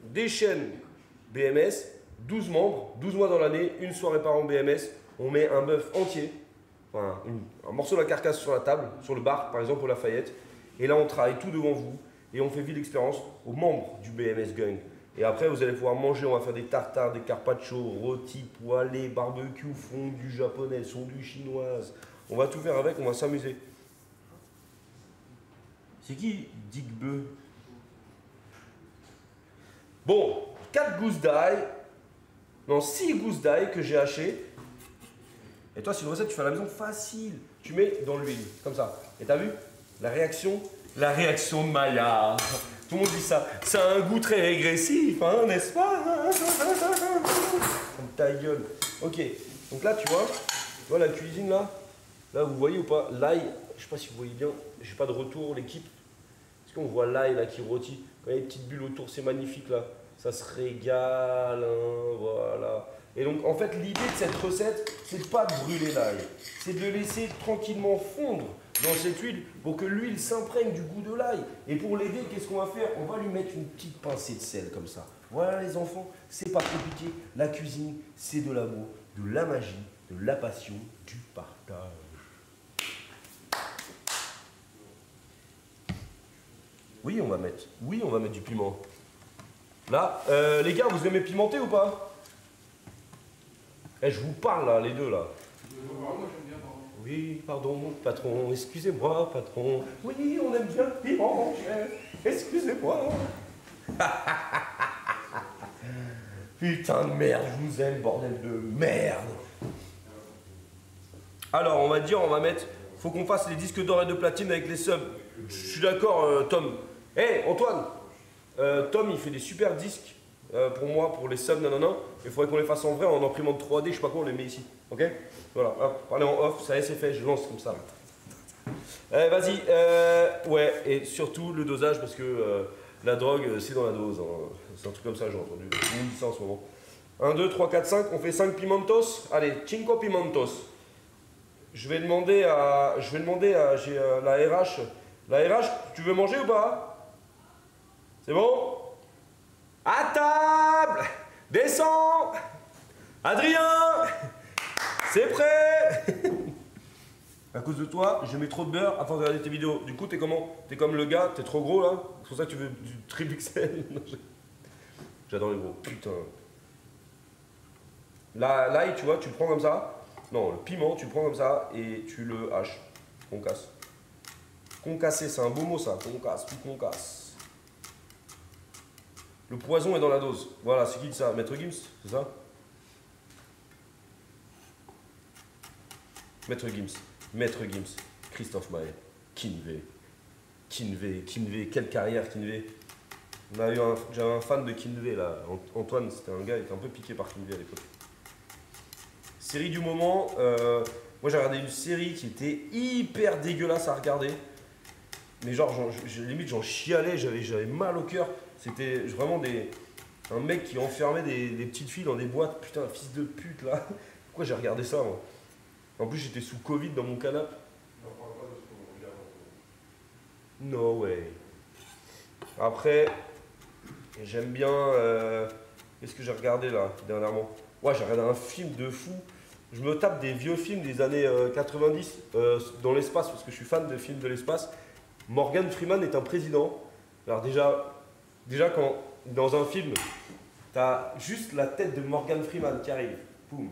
des chaînes BMS, 12 membres, 12 mois dans l'année, une soirée par an BMS. On met un bœuf entier, enfin, un morceau de la carcasse sur la table, sur le bar, par exemple, au Lafayette. Et là, on travaille tout devant vous et on fait vivre l'expérience aux membres du BMS Gang. Et après, vous allez pouvoir manger, on va faire des tartares, des carpaccio, rôtis, poêlés, barbecue, fondue japonaise, fondue chinoise. On va tout faire avec, on va s'amuser. C'est qui Dick Beu? Bon, 4 gousses d'ail, non 6 gousses d'ail que j'ai hachées. Et toi, c'est une recette que tu fais à la maison facile. Tu mets dans l'huile, comme ça. Et t'as vu la réaction? La réaction de Maya. Tout le monde dit ça. Ça a un goût très régressif, hein, n'est-ce pas? Comme ta gueule. Ok, donc là, tu vois la cuisine là? Là, vous voyez ou pas? L'ail, je sais pas si vous voyez bien, j'ai pas de retour, l'équipe. Est-ce qu'on voit l'ail là qui rôtit? Quand il y a des petites bulles autour, c'est magnifique là. Ça se régale, hein, voilà. Et donc, en fait, l'idée de cette recette, c'est pas de brûler l'ail. C'est de le laisser tranquillement fondre dans cette huile pour que l'huile s'imprègne du goût de l'ail. Et pour l'aider, qu'est-ce qu'on va faire? On va lui mettre une petite pincée de sel comme ça. Voilà les enfants, c'est pas compliqué. La cuisine, c'est de l'amour, de la magie, de la passion, du partage. Oui, on va mettre du piment. Là, les gars, vous aimez pimenter ou pas? Eh, je vous parle là, les deux là. Moi j'aime bien, pardon. Oui, pardon, patron, excusez-moi, patron. Oui, on aime bien le piment, chef. Excusez-moi. Putain de merde, je vous aime, bordel de merde. Alors, on va mettre. Faut qu'on fasse les disques d'or et de platine avec les subs. Je suis d'accord, Tom. Hé, Antoine, Tom, il fait des super disques pour moi, pour les subs, nanana. Il faudrait qu'on les fasse en vrai, en imprimante 3D, je sais pas quoi, on les met ici. Ok? Voilà, hop, parlez en off, ça y est, c'est fait, je lance comme ça. Vas-y, ouais, et surtout le dosage, parce que la drogue, c'est dans la dose. Hein. C'est un truc comme ça, j'ai entendu. Tout le monde dit ça en ce moment. 1, 2, 3, 4, 5, on fait 5 pimentos. Allez, 5 pimentos. Je vais demander à j'ai la RH. La RH, tu veux manger ou pas? C'est bon? À table! Descends! Adrien! C'est prêt! À cause de toi, je mets trop de beurre afin de regarder tes vidéos. Du coup, t'es comment? T'es comme le gars, t'es trop gros là? C'est pour ça que tu veux du triple XL? J'adore les gros, putain. L'ail, tu vois, tu le prends comme ça. Non, le piment, tu le prends comme ça et tu le haches. Concasse. Concasser, c'est un beau mot ça. Concasse, tu concasses. Le poison est dans la dose. Voilà, c'est qui dit ça? Maître Gims, c'est ça? Maître Gims, Christophe Maé, Kinvey, quelle carrière Kinvey. J'avais un fan de Kinvey là, Antoine, c'était un gars, il était un peu piqué par Kinvey à l'époque. Série du moment, moi j'ai regardé une série qui était hyper dégueulasse à regarder, mais genre limite j'en chialais, j'avais mal au cœur. C'était vraiment un mec qui enfermait des petites filles dans des boîtes, putain, fils de pute là. Pourquoi j'ai regardé ça moi? En plus, j'étais sous Covid dans mon canapé. On parle pas de ce qu'on regarde. No way. Après, j'aime bien. Qu'est-ce que j'ai regardé là, dernièrement? Ouais, j'ai regardé un film de fou. Je me tape des vieux films des années 90 dans l'espace, parce que je suis fan de films de l'espace. Morgan Freeman est un président. Alors, déjà quand dans un film, t'as juste la tête de Morgan Freeman qui arrive. Boum.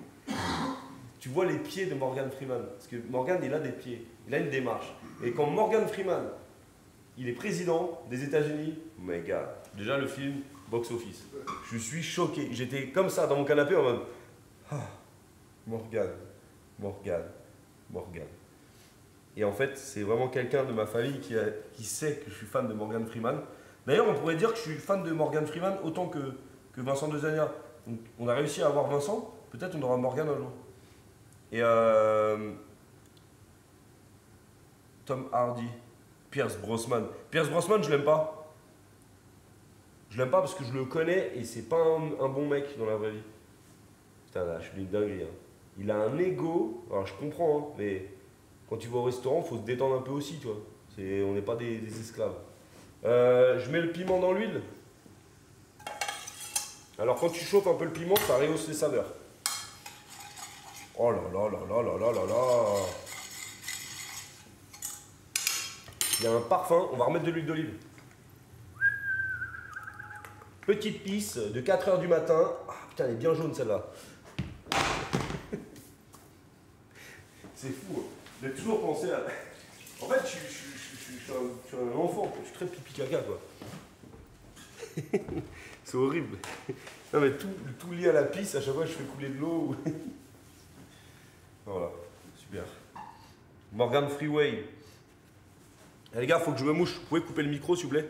Tu vois les pieds de Morgan Freeman. Parce que Morgan, il a des pieds. Il a une démarche. Et quand Morgan Freeman, il est président des États-Unis, my God. Déjà le film, box-office. Je suis choqué. J'étais comme ça dans mon canapé en mode. Ah, Morgan. Et en fait, c'est vraiment quelqu'un de ma famille qui sait que je suis fan de Morgan Freeman. D'ailleurs, on pourrait dire que je suis fan de Morgan Freeman autant que Vincent Dezania. Donc, on a réussi à avoir Vincent. Peut-être on aura Morgan un jour. Et Tom Hardy, Pierce Brosnan. Pierce Brosnan, je l'aime pas. Je l'aime pas parce que je le connais et c'est pas un bon mec dans la vraie vie. Putain, là, je suis une dinguerie. Hein. Il a un ego, alors je comprends, hein, mais quand tu vas au restaurant, faut se détendre un peu aussi, tu vois. On n'est pas des esclaves. Je mets le piment dans l'huile. Alors quand tu chauffes un peu le piment, ça rehausse les saveurs. Oh là là là là là là là là. Il y a un parfum, on va remettre de l'huile d'olive. Petite pisse de 4 h du matin. Ah putain, elle est bien jaune celle-là. C'est fou. Hein. J'ai toujours pensé à... En fait, je suis un enfant, je suis très pipi caca quoi. C'est horrible. Non mais tout lié à la pisse, à chaque fois je fais couler de l'eau. Voilà, super. Morgan Freeway. Eh, les gars, faut que je me mouche. Vous pouvez couper le micro s'il vous plaît?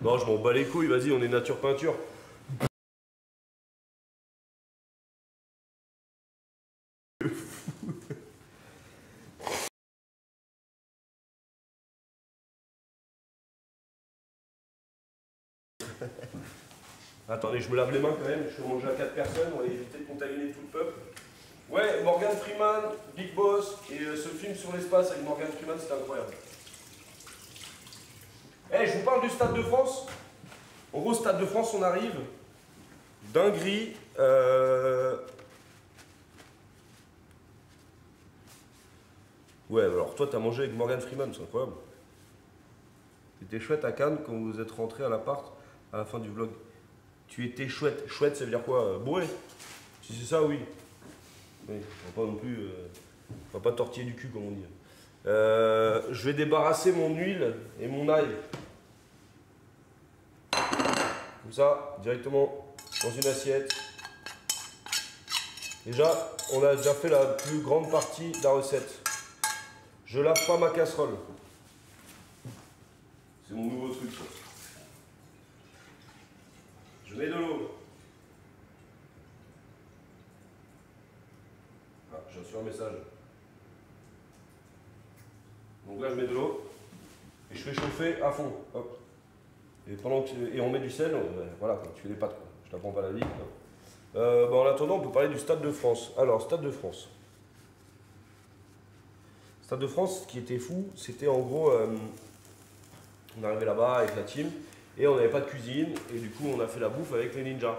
Non, je m'en bats les couilles, vas-y, on est nature peinture. Attendez, je me lave les mains quand même, je suis mangé à 4 personnes, on va éviter de contaminer tout le peuple. Ouais, Morgan Freeman, Big Boss, et ce film sur l'espace avec Morgan Freeman, c'était incroyable. Eh, je vous parle du Stade de France. En gros, Stade de France, on arrive. Dinguerie. Ouais, alors toi, t'as mangé avec Morgan Freeman, c'est incroyable. C'était chouette à Cannes quand vous êtes rentré à l'appart à la fin du vlog. Tu étais chouette. Chouette, ça veut dire quoi? Bourré. Si c'est ça, oui. Oui, on va pas non plus. On va pas tortiller du cul, comme on dit. Je vais débarrasser mon huile et mon ail. Comme ça, directement dans une assiette. Déjà, on a déjà fait la plus grande partie de la recette. Je lave pas ma casserole. C'est mon nouveau truc, ça. Je mets de l'eau. Ah, j'ai reçu un message. Donc là, je mets de l'eau et je fais chauffer à fond. Hop. Et on met du sel, voilà, tu fais des pâtes. Quoi. Je t'apprends pas la vie. En attendant, on peut parler du Stade de France. Alors, Stade de France. Stade de France, ce qui était fou, c'était en gros, on arrivait là-bas avec la team et on n'avait pas de cuisine et du coup, on a fait la bouffe avec les ninjas.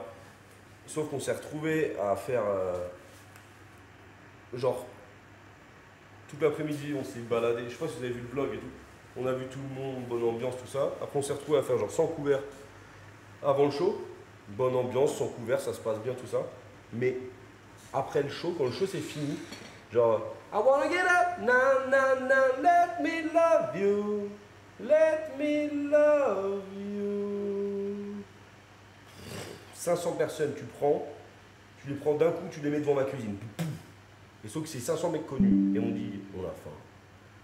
Sauf qu'on s'est retrouvé à faire genre toute l'après-midi, on s'est baladé. Je sais pas si vous avez vu le vlog et tout. On a vu tout le monde, bonne ambiance, tout ça. Après, on s'est retrouvé à faire genre sans couvert avant le show. Bonne ambiance, sans couvert, ça se passe bien, tout ça. Mais après le show, quand le show c'est fini, genre I wanna get up, now, now, now, let me love you, let me love you. 500 personnes, tu les prends d'un coup, tu les mets devant ma cuisine. Et sauf que c'est 500 mecs connus. Et on dit, on a faim.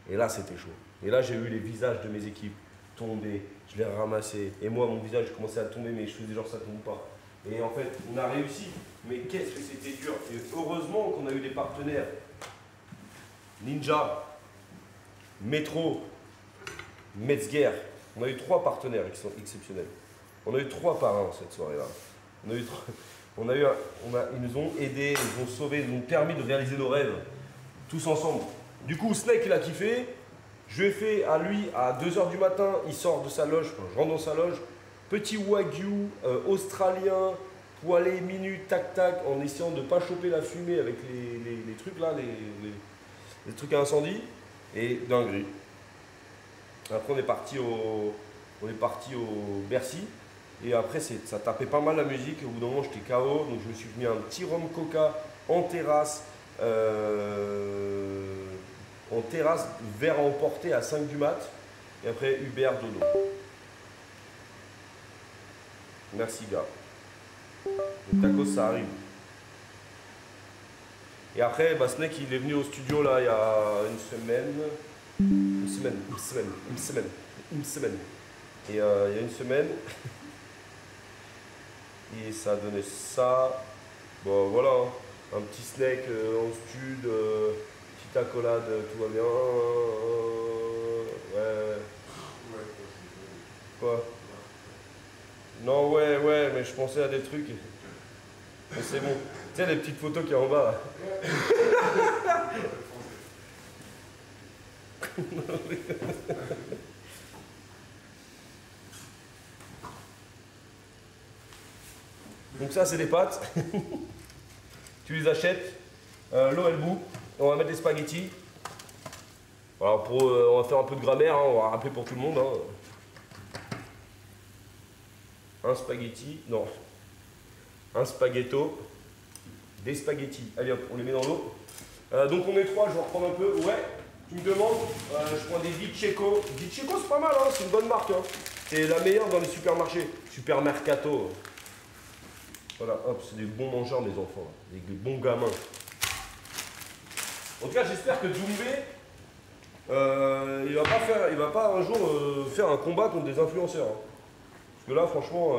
Et là, c'était chaud. Et là, j'ai vu les visages de mes équipes tomber, je les ramassais. Et moi, mon visage commençait à tomber, mais je faisais genre ça tombe pas. Et en fait, on a réussi. Mais qu'est-ce que c'était dur. Et heureusement qu'on a eu des partenaires. Ninja, Métro, Metzger. On a eu 3 partenaires qui sont exceptionnels. On a eu 3 parrains cette soirée-là. Ils nous ont aidés, ils nous ont sauvés, ils nous ont permis de réaliser nos rêves. Tous ensemble. Du coup, Snake, il a kiffé. Je lui ai fait à lui, à 2 h du matin, il sort de sa loge, je rentre dans sa loge. Petit wagyu australien, poêlé minute, tac tac, en essayant de ne pas choper la fumée avec les trucs là, les trucs à incendie. Et dinguerie. Après, on est parti au Bercy. Et après, ça tapait pas mal la musique. Au bout d'un moment, j'étais KO. Donc, je me suis mis un petit rhum coca en terrasse. Verre à emporter à 5 du mat. Et après, Uber, dodo. Merci, gars. Le tacos, ça arrive. Et après, Snake, il est venu au studio là il y a une semaine. Une semaine. Et il y a une semaine. Et ça a donné ça. Bon, voilà. Un petit Snake en stud. Petite accolade, tout va bien. Ouais. Quoi? Non, ouais, mais je pensais à des trucs. Mais c'est bon. Tu sais, les petites photos qu'il y a en bas. Donc ça, c'est des pâtes. Tu les achètes. L'eau, elle bout. On va mettre des spaghettis. Alors on va faire un peu de grammaire, hein, on va rappeler pour tout le monde. Hein. Un spaghetti, non. Un spaghetto. Des spaghettis. Allez hop, on les met dans l'eau. Donc on est trois, je vais reprendre un peu. Ouais, tu me demandes, je prends des Di Cecco. Di Cecco, c'est pas mal, hein, c'est une bonne marque. Hein. C'est la meilleure dans les supermarchés. Supermercato. Voilà, hop, c'est des bons mangeurs, mes enfants. Des bons gamins. En tout cas, j'espère que Doumbé, il va pas un jour faire un combat contre des influenceurs. Hein. Parce que là, franchement,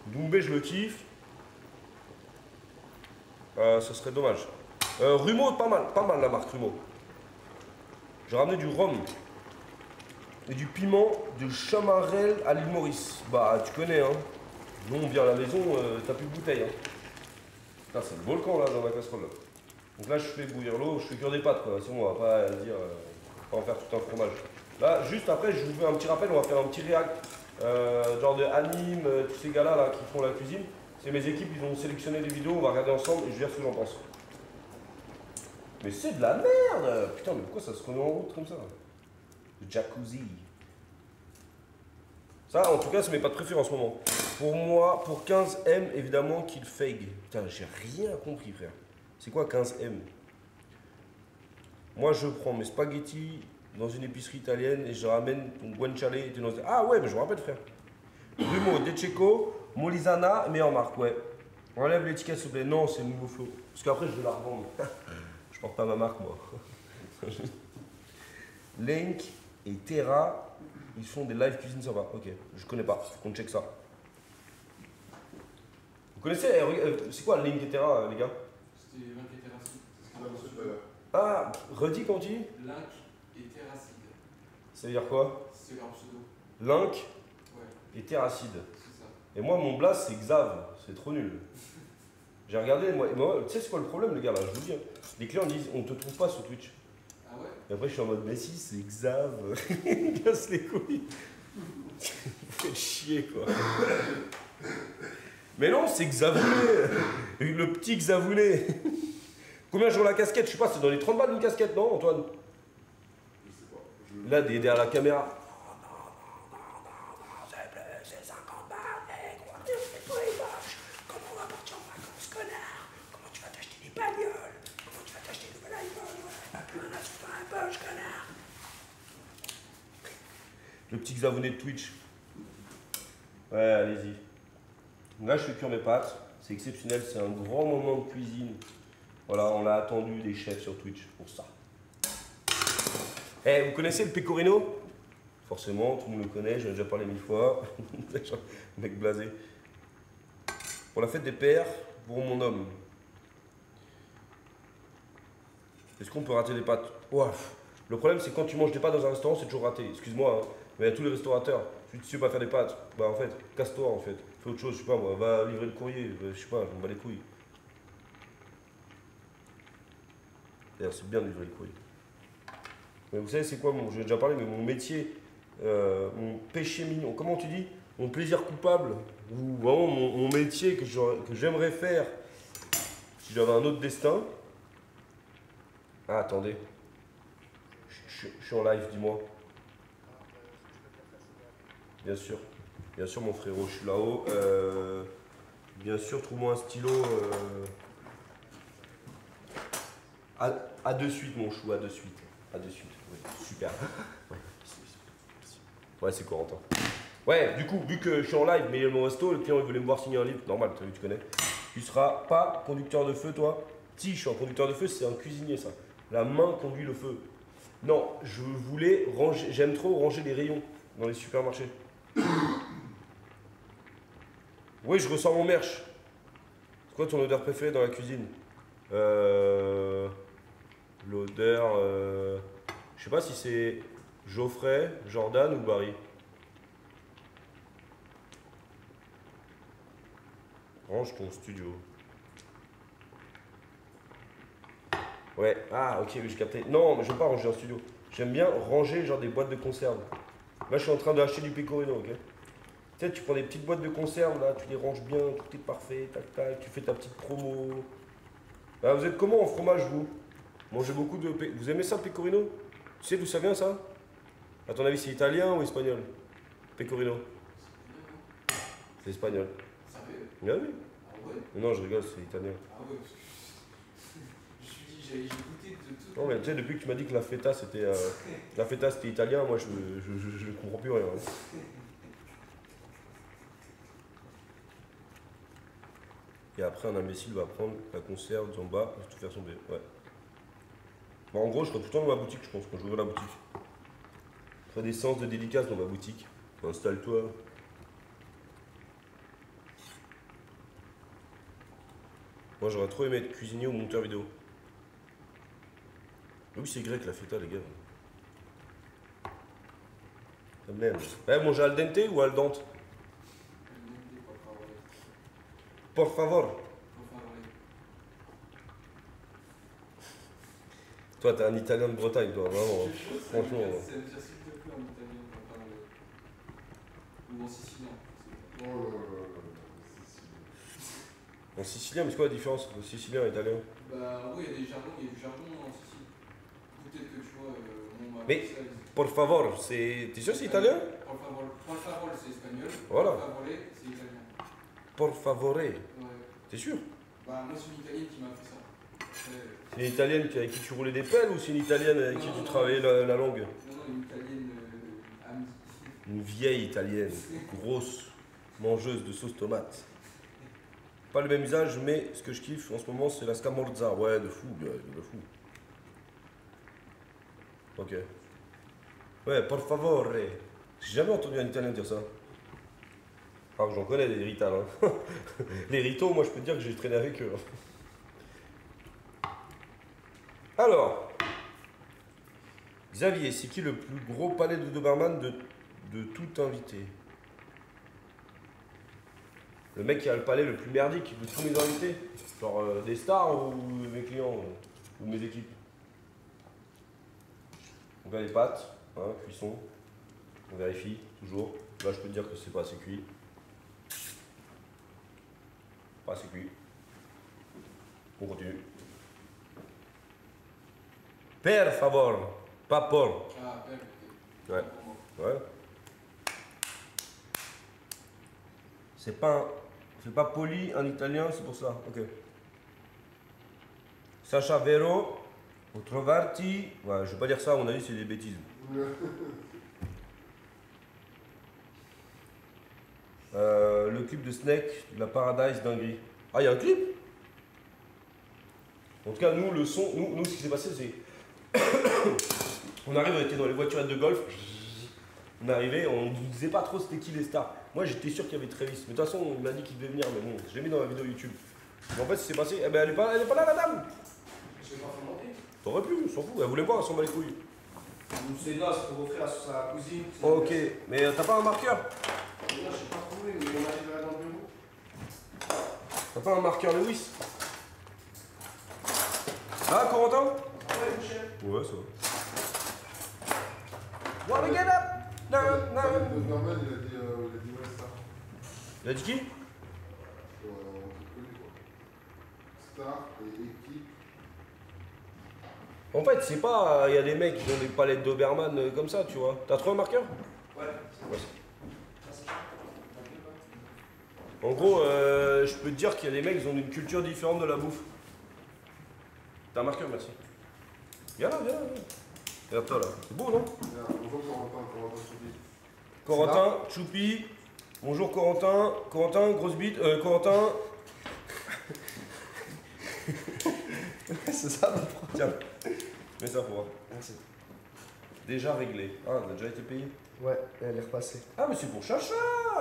Doumbé, je le kiffe. Ce serait dommage. Rumeau, pas mal la marque Rumeau. J'ai ramené du rhum et du piment de Chamarel à l'île Maurice. Bah, tu connais, hein. Nous, on vient à la maison, t'as plus de bouteille. Hein. Putain, c'est le volcan là dans ma casserole. Là. Donc là, je fais bouillir l'eau, je fais cuire des pâtes, quoi. C'est bon, on va pas dire, on va faire tout un fromage. Là, juste après, je vous fais un petit rappel, on va faire un petit réact, genre de anime, tous ces gars-là là, qui font la cuisine. C'est mes équipes, ils ont sélectionné des vidéos, on va regarder ensemble et je vais dire ce que j'en pense. Mais c'est de la merde! Putain, mais pourquoi ça se remet en route comme ça? Le jacuzzi. Ça, en tout cas, c'est mes pâtes préférées en ce moment. Pour moi, pour 15M, évidemment, qu'il fake. Putain, j'ai rien compris, frère. C'est quoi 15M? Moi, je prends mes spaghettis dans une épicerie italienne et je ramène mon guanciale et dans... Ah ouais, mais je me rappelle, frère. Rumo, De Cecco, Molisana, meilleure marque, ouais. Enlève l'étiquette, s'il te plaît. Non, c'est le nouveau flow. Parce qu'après, je vais la revendre. Je porte pas ma marque, moi. Link et Terra, ils font des live cuisine sympa. Ok, je connais pas. Faut qu'on check ça. Vous connaissez, c'est quoi Link et Terra, les gars? C'était Link et Terracide. C'est ce qu'on a reçu tout à l'heure. Ah, redis quand tu dis? Link et Terracide. Ça veut dire quoi? C'est leur pseudo. Link Ouais, et Terracide. c'est ça. Et moi, mon blast, c'est Xav. C'est trop nul. J'ai regardé, moi tu sais c'est quoi le problème, les gars, là, je vous dis. Hein. Les clients disent, on te trouve pas sur Twitch. Ah ouais? Et après, je suis en mode, mais si, c'est Xav. Il casse les couilles. Vous faites chier, quoi. Mais non, c'est Xavoulet. Le petit Xavoulet. Combien je vends la casquette? Je sais pas, c'est dans les 30 balles une casquette, non, Antoine? Je sais pas. Je... Là, derrière la caméra. C'est 50 balles, gros, c'est toi les vaches. Comment on va partir en vacances, connard? Comment tu vas t'acheter des bagnoles? Comment tu vas t'acheter une nouvelle iPhone? Ouais, plus rien à se foutre dans la poche, connard. Le petit Xavoulet de Twitch. Ouais, allez-y. Là, je fais cuire mes pâtes. C'est exceptionnel, c'est un grand moment de cuisine. Voilà, on a attendu des chefs sur Twitch pour ça. Eh, vous connaissez le pecorino? Forcément, tout le monde le connaît, j'en ai déjà parlé 1000 fois. Mec blasé. Pour la fête des pères, pour mon homme. Est-ce qu'on peut rater des pâtes? Ouaf. Le problème, c'est que quand tu manges des pâtes dans un restaurant, c'est toujours raté. Excuse-moi, hein, mais à tous les restaurateurs, tu ne sais pas faire des pâtes. Bah en fait, casse-toi en fait. Fais autre chose, je sais pas moi, va livrer le courrier, je sais pas, je m'en bats les couilles. D'ailleurs, c'est bien de livrer le courrier. Mais vous savez, c'est quoi mon. J'ai déjà parlé, mais mon métier, mon péché mignon, comment tu dis? Mon plaisir coupable, ou vraiment mon métier que j'aimerais faire si j'avais un autre destin. Ah, attendez. Je suis en live, dis-moi. Bien sûr. Bien sûr, mon frérot, je suis là-haut. Bien sûr, trouve-moi un stylo. À de suite, mon chou, à de suite. À de suite, oui, super. Ouais, ouais, c'est Corentin. Ouais, du coup, vu que je suis en live, mais il y a mon resto, le client il voulait me voir signer un livre, normal, t'as vu, tu connais. Tu seras pas conducteur de feu, toi? Si, je suis un conducteur de feu, c'est un cuisinier, ça. La main conduit le feu. Non, je voulais ranger, j'aime trop ranger les rayons dans les supermarchés. Oui, je ressens mon merch. C'est quoi ton odeur préférée dans la cuisine? L'odeur... je sais pas si c'est Geoffrey, Jordan ou Barry. Range ton studio. Ouais, ah ok, oui, je captais. Non, mais je veux pas ranger un studio. J'aime bien ranger genre des boîtes de conserve. Là, je suis en train d'acheter du pecorino, ok? Tu sais, tu prends des petites boîtes de conserve, là, tu les ranges bien, tout est parfait, tac tac, tu fais ta petite promo. Ah, vous êtes comment en fromage, vous? Mangez beaucoup de... Vous aimez ça, le pecorino? Tu sais d'où ça vient, ça? À ton avis, c'est italien ou espagnol? Pecorino. C'est espagnol. Sérieux? Ah oui. Ah ouais? Non, je rigole, c'est italien. Ah ouais, parce que je me suis dit, j'ai goûté de tout. Non, mais tu sais, depuis que tu m'as dit que la feta c'était italien, moi je comprends plus rien. Hein. Et après, un imbécile va prendre la conserve en bas et tout faire tomber. Ouais. Bon, en gros, je serai tout le temps dans ma boutique, je pense, quand j'ouvre la boutique. Je ferai des séances de dédicace dans ma boutique. Installe-toi. Moi, j'aurais trop aimé être cuisinier ou monteur vidéo. Oui, c'est grec la feta, les gars. Ça m'aime. Ouais, manger al dente ou al dente? Por favor. Toi, t'es un italien de Bretagne, toi, vraiment. Franchement. Ça veut dire s'il te plaît en italien, on parle. Ou en sicilien. Oh là là là, En sicilien, mais c'est quoi la différence entre sicilien et italien? Bah, en gros, il y a du jargon en Sicile. Peut-être que tu vois, mon Mais- Por favor, c'est. T'es sûr que c'est italien? Por favor, c'est espagnol. Voilà. Por favore, c'est italien. Por favore. Ouais. T'es sûr? Bah, moi, c'est une italienne qui m'a fait ça. Après, C'est une italienne avec qui tu roulais des pelles ou c'est une italienne avec qui tu travaillais la langue? non, une italienne amie. Une vieille italienne, grosse, mangeuse de sauce tomate. Pas le même usage, mais ce que je kiffe en ce moment, c'est la scamorza. Ouais, de fou, de fou. Ok. Ouais, por favore. J'ai jamais entendu un italien dire ça. Alors que j'en connais des ritas. Hein. Les ritos, moi je peux te dire que j'ai traîné avec eux. Alors, Xavier, c'est qui le plus gros palais de Doberman de tout invité? Le mec qui a le palais le plus merdique de tous mes invités? Genre des stars ou mes clients ou mes équipes? On regarde les pâtes, hein, cuisson. On vérifie, toujours. Là, je peux te dire que c'est pas assez cuit. Pas assez cuit. On continue. Per favor, pas por. Ah, belle, ok. Ouais. Ouais. C'est pas poli en italien, c'est pour ça. Ok. Sacha Vero, trovarti. Ouais, je vais pas dire ça, à mon avis, c'est des bêtises. Le clip de Snake, la Paradise dinguerie. Ah, il y a un clip? En tout cas, nous, le son, nous ce qui s'est passé, c'est. On arrive, on était dans les voiturettes de golf. On est arrivé, on ne disait pas trop c'était qui les stars. Moi, j'étais sûr qu'il y avait Travis. Mais de toute façon, il m'a dit qu'il devait venir, mais bon, je l'ai mis dans la vidéo YouTube. Mais en fait, ce qui s'est passé, eh ben, elle est pas là, la dame. Je vais pas faire monter. T'aurais pu, on s'en fout. Elle voulait pas, elle s'en bat les couilles. C'est là, c'est pour offrir à sa cousine. Ok, mais t'as pas un marqueur? Là, je sais pas trouvé, mais on arrive dans le bureau. T'as pas un marqueur Lewis? Ah, Corentin? Ouais, mon chef. Ouais, ça va. Wanna get up? No, no. Norman, il a dit ouais, ça. Il a dit qui? On te connaît quoi. Star et équipe. En fait, c'est pas. Il y a des mecs qui ont des palettes Doberman comme ça, tu vois. T'as trouvé un marqueur? Ouais. En gros, je peux te dire qu'il y a des mecs qui ont une culture différente de la bouffe. T'as un marqueur, merci. Viens là, viens là. Regarde-toi là. C'est beau, non? Bonjour Corentin Choupi. Corentin, Choupi. Bonjour Corentin. Corentin, grosse bite. Corentin. C'est ça, ma prof. Tiens, mets ça pour voir. Merci. Déjà réglé. Ah, on a déjà été payé? Ouais, elle est repassée. Ah, mais c'est pour Chacha!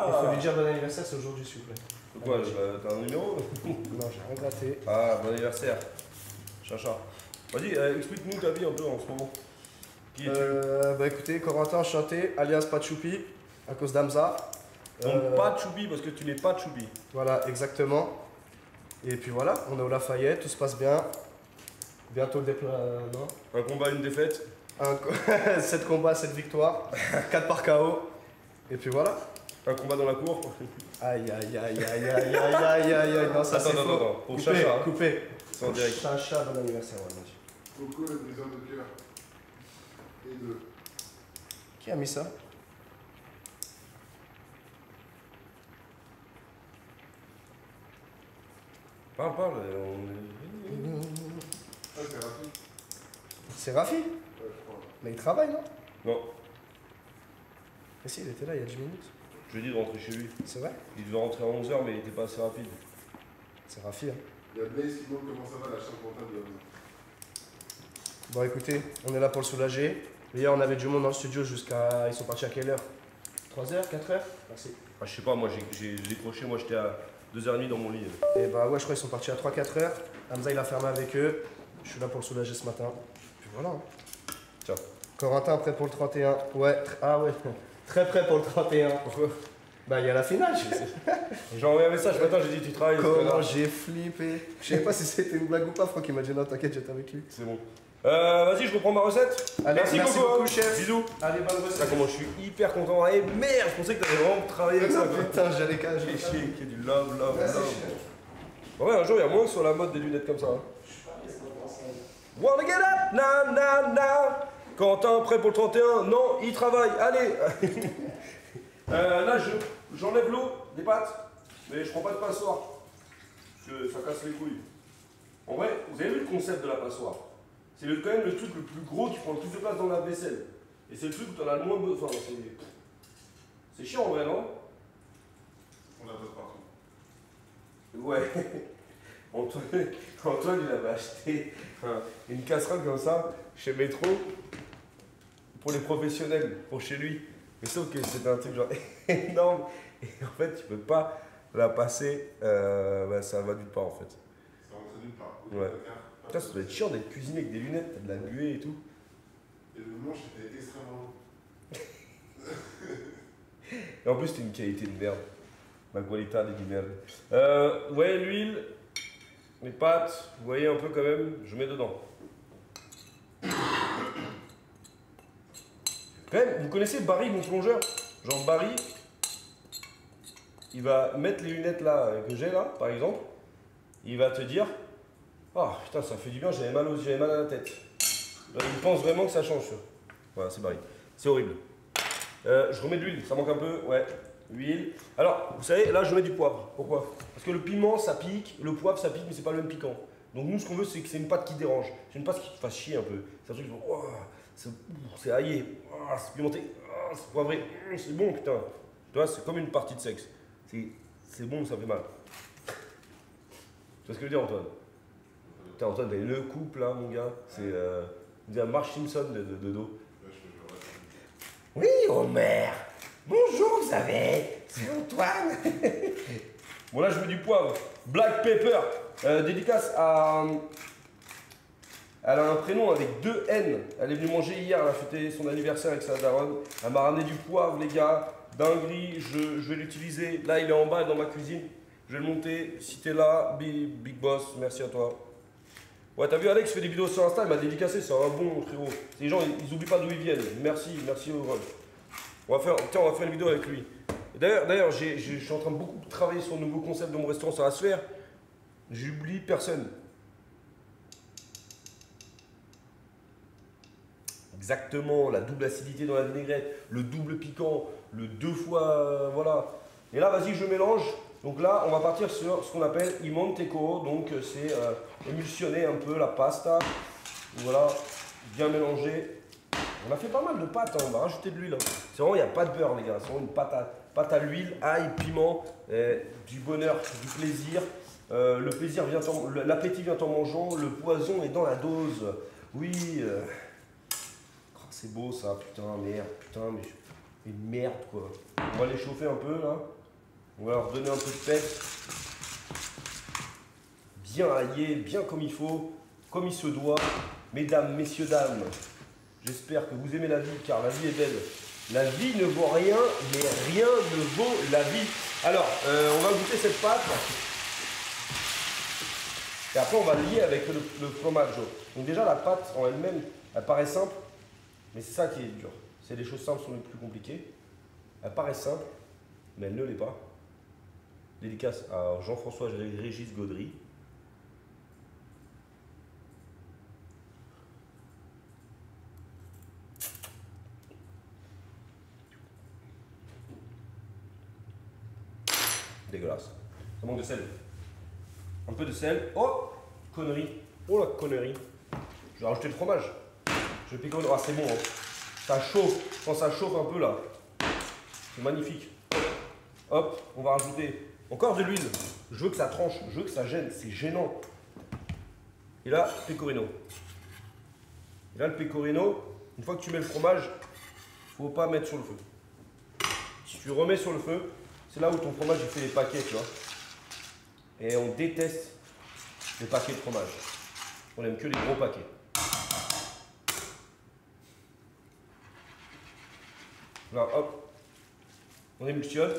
Il faut lui dire bon anniversaire, c'est aujourd'hui, s'il vous plaît. Quoi, t'as un numéro? Non, j'ai rien gratté. Ah, bon anniversaire. Chacha. Vas-y, explique-nous ta vie un peu en ce moment. Qui es-tu? Bah écoutez, Corentin enchanté, alias Pachoupi, à cause d'Amza. Donc pas Choubi parce que tu n'es pas Choubi. Voilà, exactement. Et puis voilà, on est au Lafayette, tout se passe bien. Bientôt le déploiement. Un combat, une défaite. 7 combats, 7 victoires. 4 par KO. Et puis voilà. Un combat dans la cour. Aïe aïe aïe aïe aïe aïe aïe aïe aïe. Non, ça c'est faux. Attends. Pour Coupé, Chacha. Hein. coupé. C'est en direct. Chacha, bon anniversaire, ouais, vas-y. Coco, le briseur de cœur. Et deux. Qui a mis ça? Parle. Ah, c'est rapide. C'est Rafi? Ouais, je crois. Mais il travaille, non? Non, Mais si, il était là il y a 10 minutes. je lui ai dit de rentrer chez lui. C'est vrai? Il devait rentrer à 11h, mais il était pas assez rapide. C'est Rafi, hein. Il y a Blaze qui demande comment ça va, la Saint-Quentin de l'homme. Bon, écoutez, on est là pour le soulager. Hier, on avait du monde dans le studio jusqu'à. Ils sont partis à quelle heure? 3h, 4h? Merci. Ah, je sais pas, moi j'ai décroché, moi j'étais à 2h30 dans mon lit. Et bah, ouais, je crois qu'ils sont partis à 3-4 heures. Hamza, il a fermé avec eux. Je suis là pour le soulager ce matin. Puis voilà. Hein. Tiens. Corentin, prêt pour le 31. Ouais, ah ouais. Très prêt pour le 31. Pourquoi? Bah, il y a la finale. J'ai envoyé un message ce matin, j'ai dit tu travailles. Comment j'ai flippé. Je sais pas si c'était une blague ou pas. Franck, il m'a dit non, t'inquiète, j'étais avec lui. C'est bon. Vas-y, je reprends ma recette. Allez, merci merci Coco. beaucoup, chef. Bisous. Allez, bonne Ah, recette. comment je suis hyper content. Et merde, je pensais que t'allais vraiment travailler avec ça. Quoi. Putain, j'allais cacher. Qu'il y ait du love. Merci, chef. Ouais, un jour, il y a moins sur la mode des lunettes comme ça. Hein. Wanna get up, na. Quentin, prêt pour le 31? Non, il travaille, allez. Là, j'enlève l'eau des pâtes, mais je prends pas de passoire. Parce que ça casse les couilles. En vrai, vous avez vu le concept de la passoire? C'est quand même le truc le plus gros qui prend le plus de place dans la vaisselle. Et c'est le truc où t'en as le moins besoin. Enfin, c'est chiant en vrai, non? On la pose partout. Ouais. Antoine, il avait acheté une casserole comme ça chez Métro pour les professionnels, pour chez lui. Mais sauf que c'était un truc genre énorme. Et en fait, tu peux pas la passer. Ça va nulle part en fait. Ça rentre nulle part. Ouais. Putain, ça doit être chiant d'être cuisiné avec des lunettes, t'as de la buée et tout. Et le manche était extrêmement long. Et en plus, c'était une qualité de merde. Ma qualité de merde. Ouais, l'huile, les pâtes, vous voyez un peu quand même, je mets dedans. Quand même, vous connaissez Barry, mon plongeur? Genre Barry, il va mettre les lunettes là que j'ai là, par exemple. Il va te dire, oh putain, ça fait du bien, j'avais mal à la tête. Il pense vraiment que ça change. Voilà, c'est Barry. C'est horrible. Je remets de l'huile, ça manque un peu, ouais. Huile. Alors, vous savez, là je mets du poivre. Pourquoi? Parce que le piment ça pique, le poivre ça pique, mais c'est pas le même piquant. Donc nous, ce qu'on veut, c'est que c'est une pâte qui dérange. C'est une pâte qui te fasse chier un peu. C'est un truc qui fait, oh, c'est aillé, oh, c'est pimenté, oh, c'est poivré, c'est bon putain. Tu vois, c'est comme une partie de sexe. C'est bon, ça fait mal. Tu vois ce que je veux dire, Antoine? Putain, Antoine, t'as le couple là, mon gars. C'est un Marge Simpson de dos. Oui, Homer. Bonjour, vous savez, c'est Antoine. Bon, là, je mets du poivre. Black pepper. Dédicace à. Elle a un prénom avec 2 N. Elle est venue manger hier, elle a fêté son anniversaire avec sa daronne. Elle m'a ramené du poivre, les gars. Dinguerie, je vais l'utiliser. Là, il est en bas dans ma cuisine. Je vais le monter. Si t'es là, big boss, merci à toi. Ouais, t'as vu, Alex fait des vidéos sur Insta, il m'a dédicacé, c'est un bon frérot. Les gens, ils oublient pas d'où ils viennent. Merci au Rod. On va faire une vidéo avec lui. D'ailleurs, je suis en train de beaucoup travailler sur le nouveau concept de mon restaurant, ça va se faire. J'oublie personne. Exactement, la double acidité dans la vinaigrette, le double piquant, le 2 fois, voilà. Et là, vas-y, je mélange. Donc là, on va partir sur ce qu'on appelle il manteco. Donc c'est émulsionner un peu la pasta. Voilà, bien mélanger. On a fait pas mal de pâtes, hein. On va rajouter de l'huile. C'est vraiment, il n'y a pas de beurre, les gars. C'est vraiment une pâte à l'huile, ail, piment, du bonheur, du plaisir. Le plaisir vient l'appétit vient en mangeant, le poison est dans la dose. Oui, oh, c'est beau ça, putain, mais une merde quoi. On va les chauffer un peu là. On va leur donner un peu de pep. Bien aillé, bien comme il faut, comme il se doit. Mesdames, messieurs, dames, j'espère que vous aimez la vie car la vie est belle. La vie ne vaut rien, mais rien ne vaut la vie. Alors, on va goûter cette pâte. Et après, on va lier avec le fromaggio. Donc déjà, la pâte en elle-même, elle paraît simple, mais c'est ça qui est dur. C'est les choses simples sont les plus compliquées. Elle paraît simple, mais elle ne l'est pas. Dédicace à Jean-François Régis Gaudry. Dégueulasse. Ça manque de sel. Un peu de sel. Oh, connerie. Oh la connerie. Je vais rajouter le fromage. Je vais piquer. Ah, c'est bon. Hein. Ça chauffe. Quand ça chauffe un peu là. C'est magnifique. Hop, on va rajouter encore de l'huile. Je veux que ça tranche. Je veux que ça gêne. C'est gênant. Et là, pecorino. Et là, le pecorino, une fois que tu mets le fromage, il ne faut pas mettre sur le feu. Si tu remets sur le feu, c'est là où ton fromage il fait les paquets, tu vois. Et on déteste les paquets de fromage. On aime que les gros paquets. Là, hop. On émulsionne.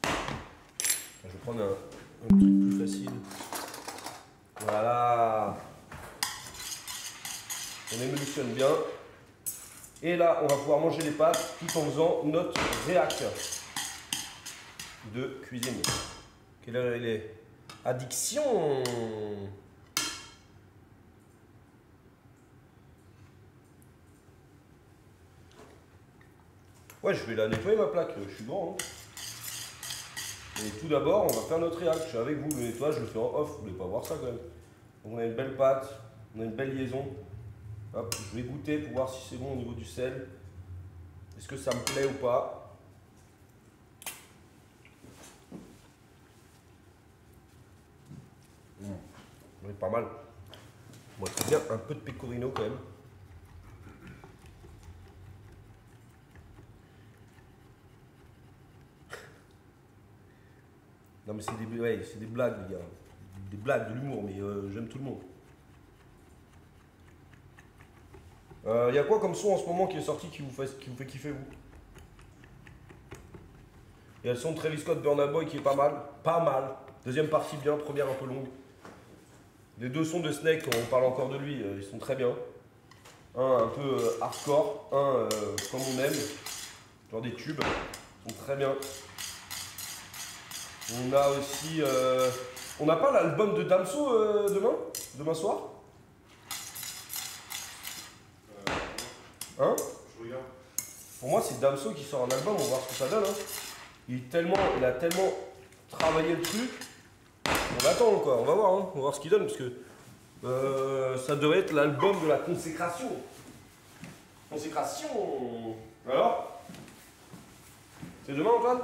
Je vais prendre un truc plus facile. Voilà. On émulsionne bien. Et là, on va pouvoir manger les pâtes tout en faisant notre réacteur de cuisine. Quelle heure il est? Addiction. Ouais, je vais la nettoyer ma plaque, je suis grand. Hein. Et tout d'abord, on va faire notre réact. Je suis avec vous, le nettoyage, je le fais en off, vous voulez pas voir ça quand même. Donc on a une belle pâte, on a une belle liaison. Hop, je vais goûter pour voir si c'est bon au niveau du sel. Est-ce que ça me plaît ou pas? On est pas mal. Moi, très bien, un peu de pecorino quand même. Non mais c'est des blagues les gars. Des blagues, de l'humour, mais j'aime tout le monde. Y a quoi comme son en ce moment qui est sorti qui vous fait kiffer vous? Il y a le son de Travis Scott, Burna Boy qui est pas mal. Pas mal. Deuxième partie bien, première un peu longue. Les deux sons de Snake, on parle encore de lui, ils sont très bien. Un peu hardcore, un comme on aime, genre des tubes, ils sont très bien. On a aussi... on n'a pas l'album de Damso demain soir? Hein? Je regarde. Pour moi, c'est Damso qui sort un album, on va voir ce que ça donne. Hein. Il a tellement travaillé le truc. On attend quoi, on va voir, hein. On va voir ce qu'il donne parce que ça devrait être l'album de la consécration. Consécration. Alors? C'est demain Antoine?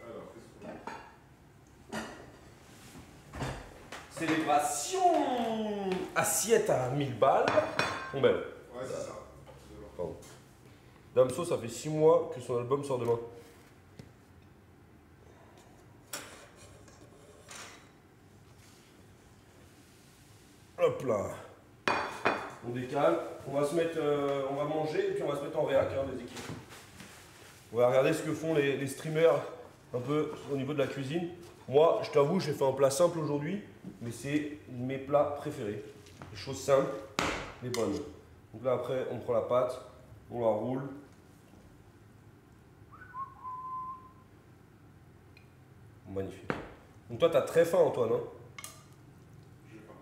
Alors, qu'est-ce qu'on a? Célébration. Assiette à 1000 balles. Bon ben. Ouais, c'est ça. Pardon. Damso, ça fait 6 mois que son album sort demain. Hop là. On décale. On va se mettre, on va manger et puis on va se mettre en réac, hein, les équipes. On va regarder ce que font les streamers un peu au niveau de la cuisine. Moi, je t'avoue, j'ai fait un plat simple aujourd'hui, mais c'est mes plats préférés. Des choses simples, mais bonnes. Donc là, après, on prend la pâte, on la roule. Magnifique. Donc toi, t'as très faim, Antoine, hein? J'ai pas.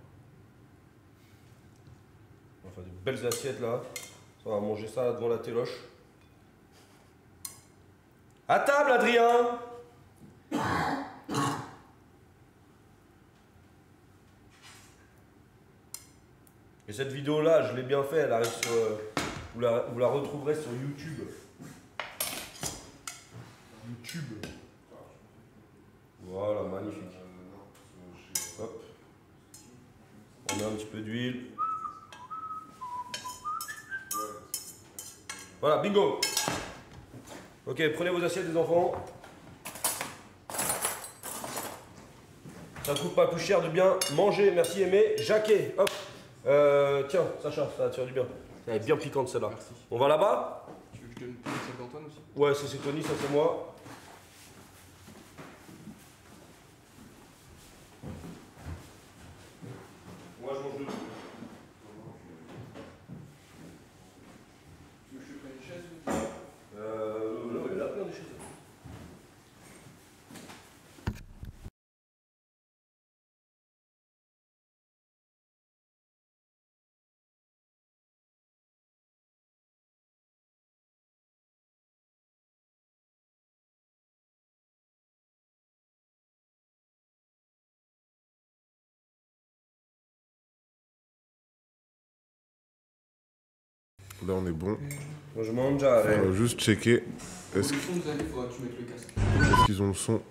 On va faire des belles assiettes là. On va manger ça devant la téloche. À table, Adrien! Et cette vidéo là, je l'ai bien fait, elle arrive sur. Vous la retrouverez sur YouTube. YouTube. Voilà, magnifique. Non, Hop. On met un petit peu d'huile. Voilà, bingo. Ok, prenez vos assiettes, les enfants. Ça ne coûte pas plus cher de bien manger. Merci, Aimé. Jacquet, hop. Tiens, Sacha, ça va te faire du bien. Elle est bien piquante celle-là. Merci. On va là-bas? Tu veux que je donne celle d'Antoine aussi? Ouais, ça c'est Tony, ça c'est moi. Là, on est bon. Moi, je mange. On va juste checker. Est-ce Le son, vous allez, faudra que tu mettes le casque. qu'ils ont le son?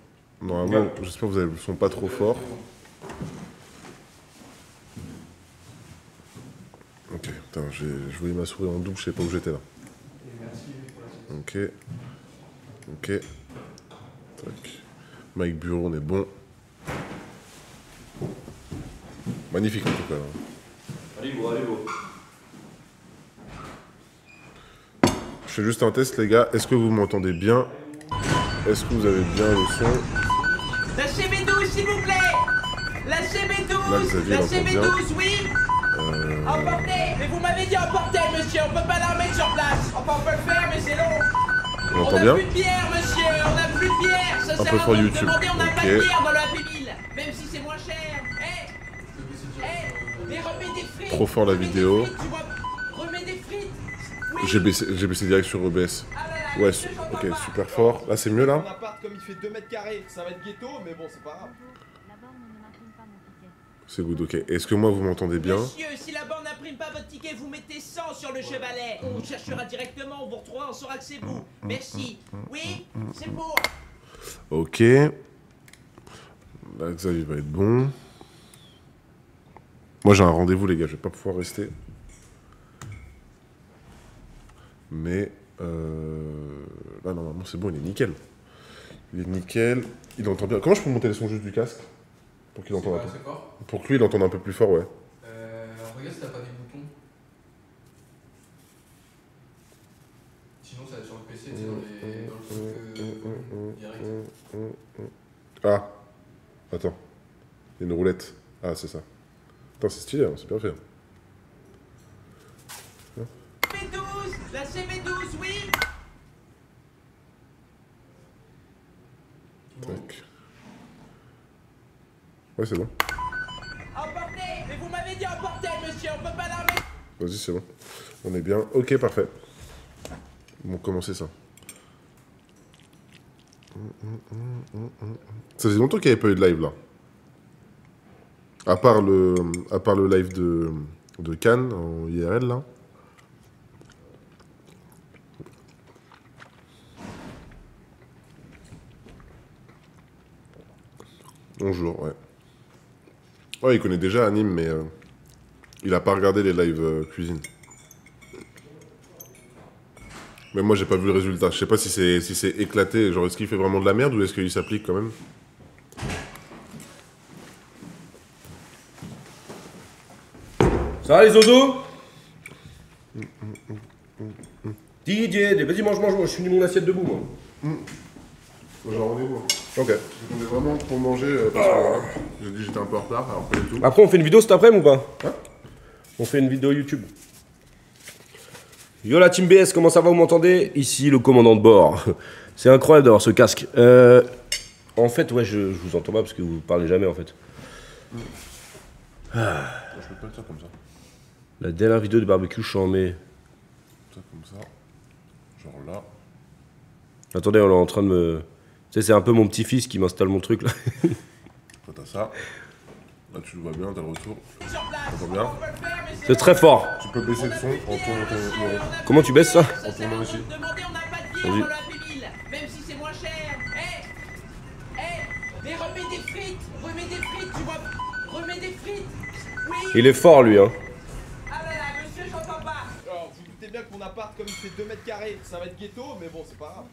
Normalement, j'espère que vous avez le son pas trop fort. Ok, putain, je voulais ma souris en double, je sais pas où j'étais là. Et merci pour la suite. Ok. Ok. Tac. Mic bureau, on est bon. Magnifique en tout cas. Allez, vous, allez, vous. Je fais juste un test, les gars. Est-ce que vous m'entendez bien? Est-ce que vous avez bien le son? Lâchez mes 12, s'il vous plaît. Lâchez mes 12. Là, Xavier Lâchez mes l'entend 12, oui. Emportez. Mais vous m'avez dit emporter, monsieur. On peut pas la remettre sur place. Enfin, on peut le faire, mais c'est long. On On entend n'a bien? plus de bière, monsieur. On n'a plus de bière. Ça Un sert peu à for rien de YouTube. demander. On n'a pas Ok. de bière dans le Happy Meal. Même si c'est moins cher. Mais remets des frites. Trop fort la Remets des vidéo. frites, tu vois. Remets des frites. Oui. J'ai baissé direct sur OBS. Ah là là, Ouais, monsieur, j'entends ok, pas. super fort. Là, c'est mieux Mon là? appart, comme il fait 2 mètres carrés, ça va être ghetto, mais bon, c'est pas grave. La borne ne m'imprime pas mon ticket. C'est good, ok. Est-ce que moi, vous m'entendez bien? Monsieur, si la borne n'imprime pas votre ticket, vous mettez 100 sur le chevalet. On cherchera directement, on vous retrouvera, on saura que c'est vous. Merci. Oui, c'est pour. Ok. Là, Xavier va être bon. Moi, j'ai un rendez-vous, les gars. Je vais pas pouvoir rester. Mais là, normalement, c'est bon. Il est nickel. Il est nickel. Il entend bien. Comment je peux monter le son juste du casque? Pour qu'il entende un peu. C'est fort. Pour que lui, il entende un peu plus fort, ouais. Regarde si t'as pas des boutons. Sinon, ça va être sur le PC, tu sais, dans le truc direct. Ah. Attends. Il y a une roulette. Ah, c'est ça. Attends, c'est stylé, hein. C'est bien fait. Mes 12, lâchez mes 12, oui. Tac. Ouais, c'est bon. Emportez. Mais vous m'avez dit emporter, monsieur, on peut pas la remettre. Vas-y, c'est bon. On est bien. Ok, parfait. Bon, commencer ça. Ça faisait longtemps qu'il n'y avait pas eu de live là. À part le live de Cannes en IRL là. Bonjour, ouais. Ouais, il connaît déjà Anime, mais il a pas regardé les lives cuisine. Mais moi, j'ai pas vu le résultat. Je sais pas si c'est éclaté. Genre, est-ce qu'il fait vraiment de la merde ou est-ce qu'il s'applique quand même? Ça va, les zozos? Didier, vas-y, mange, je finis mon assiette debout, moi. J'ai un rendez-vous. Ok. On est vraiment pour manger parce que voilà, j'ai dit j'étais un peu en retard, alors pas du tout. Après, on fait une vidéo cet après-midi ou pas? Hein? On fait une vidéo YouTube. Yo la team BS, comment ça va, vous m'entendez? Ici le commandant de bord. C'est incroyable d'avoir ce casque. En fait, ouais, je vous entends pas parce que vous parlez jamais en fait. Je peux pas le faire comme ça. La dernière vidéo de barbecue, je suis en mai. Ça comme ça. Genre là. Attendez, on est en train de me... Tu sais, c'est un peu mon petit-fils qui m'installe mon truc là. Toi t'as ça. Là tu le vois bien, t'as le retour. Sur place. T'entends bien? On peut le faire, mais C'est très fort. Tu peux baisser le son en tournant ton euro. Comment tu baisses ça? Ça sert à rien de demander, on n'a pas de bière Vas-y. dans le Happy Meal, même si c'est moins cher. Mais remets des frites, tu vois. Remets des frites. Oui. Il est fort lui, hein. Ah là là, monsieur, j'entends pas. Alors, vous doutez bien que mon appart, comme il fait 2 mètres carrés, ça va être ghetto, mais bon, c'est pas grave.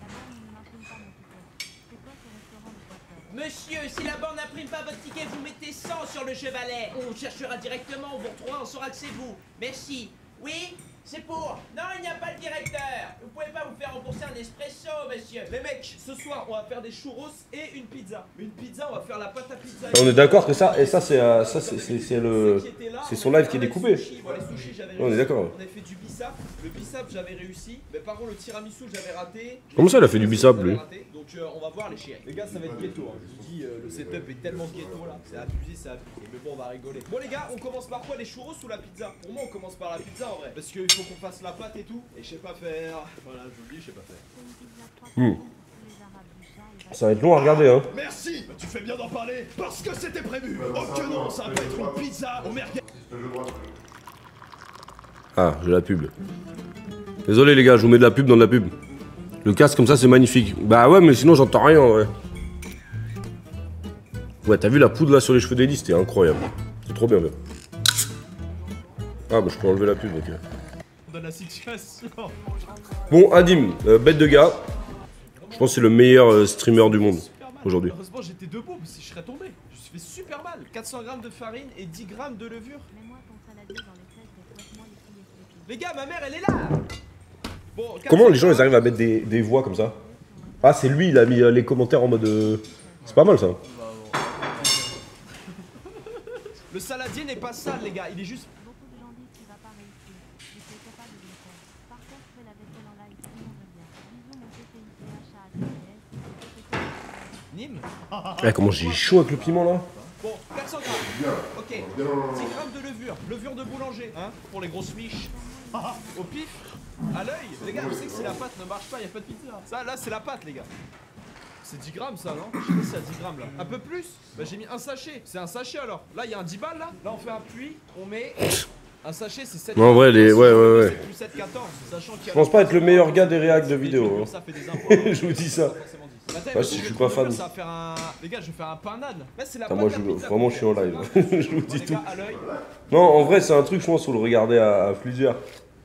La borne ne m'imprime pas mon ticket. C'est quoi ce restaurant de poisson? Monsieur, si la borne n'imprime pas votre ticket, vous mettez 100 sur le chevalet. On cherchera directement, on vous retrouvera, on saura que c'est vous. Merci. Oui, c'est pour. Non, il n'y a pas le directeur. Vous pouvez pas vous faire rembourser un espresso, monsieur. Les mecs, ce soir, on va faire des churros et une pizza. Mais une pizza, on va faire la pâte à pizza. On est d'accord que ça, et ça c'est le... c'est son live qui est découpé. Bon, les sushis, j'avais On est réussi. d'accord. On avait fait du bissap. Le bissap, j'avais réussi. Mais par contre, le tiramisu, j'avais raté. Comment ça, il a fait du bissap, lui? Donc, on va voir les chéris. Les gars, ça va être ghetto. Hein. Je vous dis, le setup est tellement ghetto là. C'est abusé, c'est abusé. Mais bon, on va rigoler. Bon, les gars, on commence par quoi? Les churros ou la pizza? Pour moi, on commence par la pizza en vrai. Parce qu'il faut qu'on fasse la pâte et tout. Et je sais pas faire. Voilà, je vous le dis, je sais pas faire. C'est une pizza 3 Hmm. pour les arabes du chat et va- Ça va être long à regarder, hein. Merci. Tu fais bien d'en parler. Parce que c'était prévu. Oh que non, ça va pas être une pizza au merguez. Ah, j'ai la pub. Désolé les gars, je vous mets de la pub dans de la pub. Le casque comme ça, c'est magnifique. Bah ouais, mais sinon j'entends rien en vrai. Ouais, t'as vu la poudre là sur les cheveux d'Eddie, c'était incroyable. C'est trop bien, fait. Ah, bah je peux enlever la pub, ok. Dans la situation. Bon, Adim, bête de gars. Je pense que c'est le meilleur streamer du monde aujourd'hui. Heureusement, j'étais debout, parce que je serais tombé. Je me suis fait super mal. 400 grammes de farine et 10 grammes de levure. Mets-moi ton saladier dans les fesses et fouette-moi les couilles et les pieds. Les gars, ma mère, elle est là. Bon, Comment les gens ils arrivent à mettre des voix comme ça? Ah, c'est lui, il a mis les commentaires en mode. C'est pas mal ça. Le saladier n'est pas sale, les gars, il est juste. Beaucoup de gens disent qu'il va pas réussir, mais tu es capable de le faire. Par contre, fais la vaisselle en live, sinon je viens. Bisous mon TPICH à Nîmes. Comment j'ai chaud avec le piment là. Bon, 400 grammes. Ok. 10 grammes de levure. Levure de boulanger, hein, pour les grosses miches. Au pif, à l'œil. Les gars, je sais que si la pâte ne marche pas, il n'y a pas de pizza. Ça, là, c'est la pâte, les gars. C'est 10 grammes ça, non? Je sais pas si c'est à 10 grammes là. Un peu plus? Bah j'ai mis un sachet. C'est un sachet alors. Là il y a un 10 balles là. Là on fait un puits, on met un sachet, c'est 7. Non, en vrai, ouais. C'est plus 7, 14. Sachant qu'il y a Je pense pas être le meilleur gars des réacts de vidéo. Ça fait des Hein. Je vous dis ça. Ouais, si je suis pas fan. Ça va faire un... Les gars, je vais faire un pain nan. Là c'est la Moi, pâte à pizza vraiment, je suis en qu'on fait. live. Je vous dis Les tout. gars, à l'œil. Non, en vrai, c'est un truc, je pense, faut le regarder à plusieurs.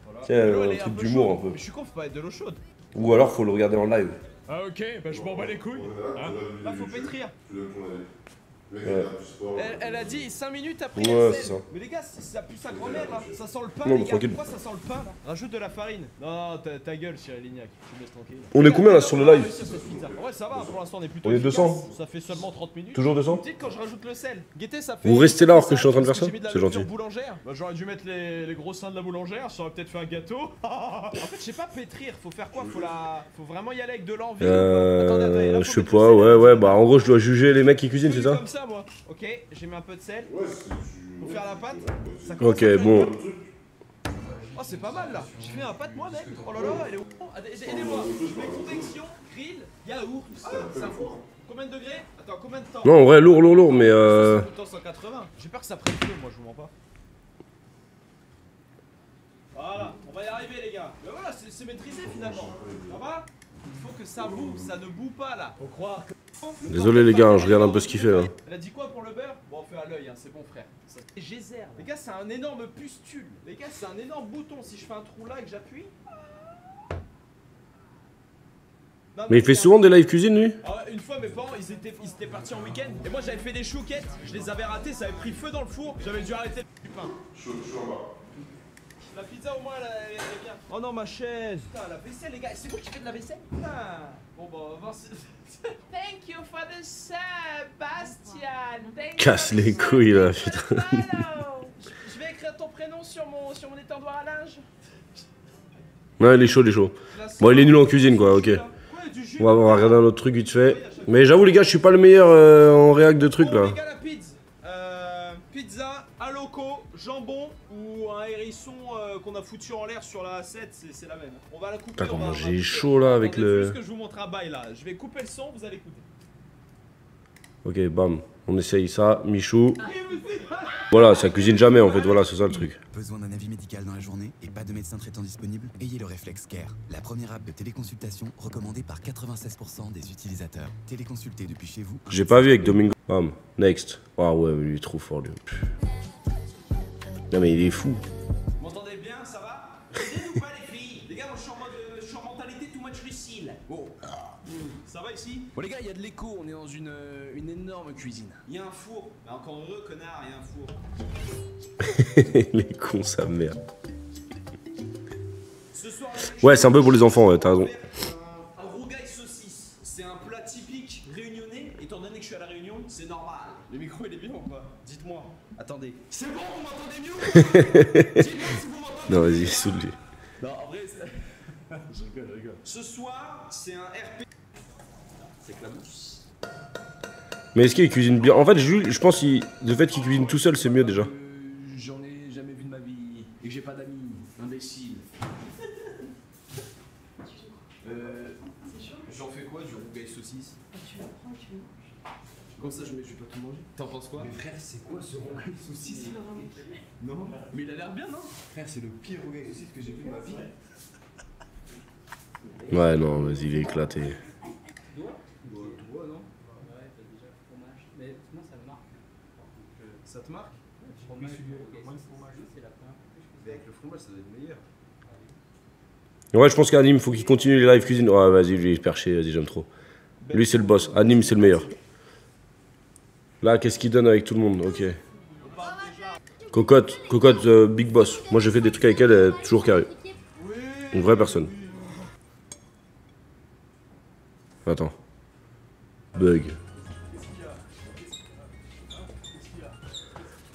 Voilà. Tiens, L'eau, elle un est truc peu d'humour chaude. un peu. Mais je suis con, faut pas être de l'eau chaude. Ou alors, faut le regarder en live. Ah ok, bah je m'en bats les couilles. Hein là faut pétrir. Elle a dit 5 minutes après Ouais, la c'est scène. ça. Mais les gars, ça pue sa grand-mère là. Ça sent le pain. Non, les mais gars. tranquille. Pourquoi ça sent le pain là? Rajoute de la farine. Non, ta gueule, Cyril Lignac. Tu me laisses tranquille. On est combien là sur le live? Ouais, ça va. Pour l'instant, on est plutôt. On est efficace. 200. Ça fait seulement 30 minutes. Toujours 200? Tu sais que quand je rajoute le sel, guettez, ça fait. Vous restez là alors que je suis en train de faire ça? J'ai mis de la C'est levure gentil. boulangère. Bah, j'aurais dû mettre les gros seins de la boulangère. Ça aurait peut-être fait un gâteau. En fait, je sais pas pétrir. Faut faire quoi? Faut vraiment y aller avec de l'envie. Je sais pas, ouais, bah en gros, je dois juger les mecs qui cuisinent, c'est ça? Comme ça, moi. Ok, j'ai mis un peu de sel. Pour faire la pâte. Ça commence Ok, à faire bon. Oh, c'est pas mal là. J'ai fait un pâte moi-même. Oh là là, elle est où? Aidez-moi. Je mets convection, grill, yaourt. C'est un four. Combien de degrés? Attends, combien de temps? Non, en vrai, lourd, mais Ça coûte 180. J'ai peur que ça prenne feu, moi je vous mens pas. Voilà, on va y arriver les gars. Mais voilà, c'est maîtrisé finalement. Ça va? Il faut que ça boue, ça ne boue pas là. Faut croire que... Désolé les gars, je regarde un peu ce qu'il fait là. Elle a dit quoi pour le beurre? Bon, on fait à l'œil, hein, c'est bon frère. Et geyser. Les gars, c'est un énorme pustule. Les gars, c'est un énorme bouton. Si je fais un trou là et que j'appuie. Non, Mais il fait souvent des live cuisine lui? Ah ouais, une fois mes parents ils étaient partis en week-end et moi j'avais fait des chouquettes, je les avais ratées, ça avait pris feu dans le four, j'avais dû arrêter du pain. La pizza au moins elle est bien. Oh non ma chaise. Putain la vaisselle les gars, c'est vous qui faites de la vaisselle? Putain. Bon bah on va voir si... Thank you for the sub, Bastian. Thank Casse you for les the sub. couilles là, Thank you for the putain. follow. Je vais écrire ton prénom sur mon étendoir à linge. Ouais, il est chaud, Bon, il est nul en cuisine quoi, ok. On va regarder un autre truc vite fait. Mais j'avoue les gars, je suis pas le meilleur en réact de trucs là. Les gars, la pizza. Pizza, à loco, jambon ou un hérisson qu'on a foutu en l'air sur la A7, c'est la même. On va la couper. Putain, on va- comment on va j'ai couper. chaud là avec Attendez, le... juste que je vous montre un bail là. Je vais couper le son, vous allez écouter. Ok, bam. On essaye ça, Michou. Voilà, ça cuisine jamais en fait, voilà, c'est ça le truc. Besoin d'un avis médical dans la journée et pas de médecin traitant disponible? Ayez le Réflexe Care, la première app de téléconsultation recommandée par 96% des utilisateurs. Téléconsultez depuis chez vous. J'ai pas vu avec Domingo. Bam, next. Ah ouais, mais lui il est trop fort lui. Non mais il est fou. Vous m'entendez bien, ça va? Vous ou pas les filles? Les gars, moi je suis en mentalité too much Lucille. Bon. Ça va ici? Bon les gars, il y a de l'écho, on est dans une énorme cuisine. Il y a un four. Bah, encore heureux, connard, il y a un four. Il est con sa mère. Ce soir, Ouais, c'est un peu pour les enfants, ouais, t'as raison. un rougail saucisse. C'est un plat typique réunionnais. Étant donné que je suis à la Réunion, c'est normal. Le micro il est bien ou pas? Dites-moi. Attendez. C'est bon, vous m'entendez mieux? Dites-moi si vous m'entendez. Non, vas-y, saoule-lui. Non, en vrai, je rigole. Ce soir, c'est un RP. C'est que la mousse. Mais est-ce qu'il cuisine bien? En fait, je pense que le fait qu'il cuisine tout seul, c'est mieux déjà. J'en ai jamais vu de ma vie et que j'ai pas d'amis, imbécile. J'en fais quoi du rougail saucisse? Tu la prends, tu manges. Comment ça je peux tout manger. T'en penses quoi? Mais frère, c'est quoi ce rongali saucisse là? Non. Mais il a l'air bien, non? Frère, c'est le pire rongali saucisse que j'ai vu de ma vie. Ouais, non, vas-y, il est éclaté. Doigt, non? Ouais, t'as déjà le fromage. Mais non, ça me marque. Ça te marque? Fromage, c'est la première fois que je fais Mais avec le fromage, ça doit être meilleur. Ouais, je pense qu'Anim, faut qu'il continue les live cuisine. Ouais, vas-y, lui, il est perché, vas-y, j'aime trop. Lui, c'est le boss. Anim, c'est le meilleur. Là, qu'est-ce qu'il donne avec tout le monde? Ok. Cocotte, big boss. Moi, j'ai fait des trucs avec elle, elle est toujours carré. Une vraie personne. Attends. Bug.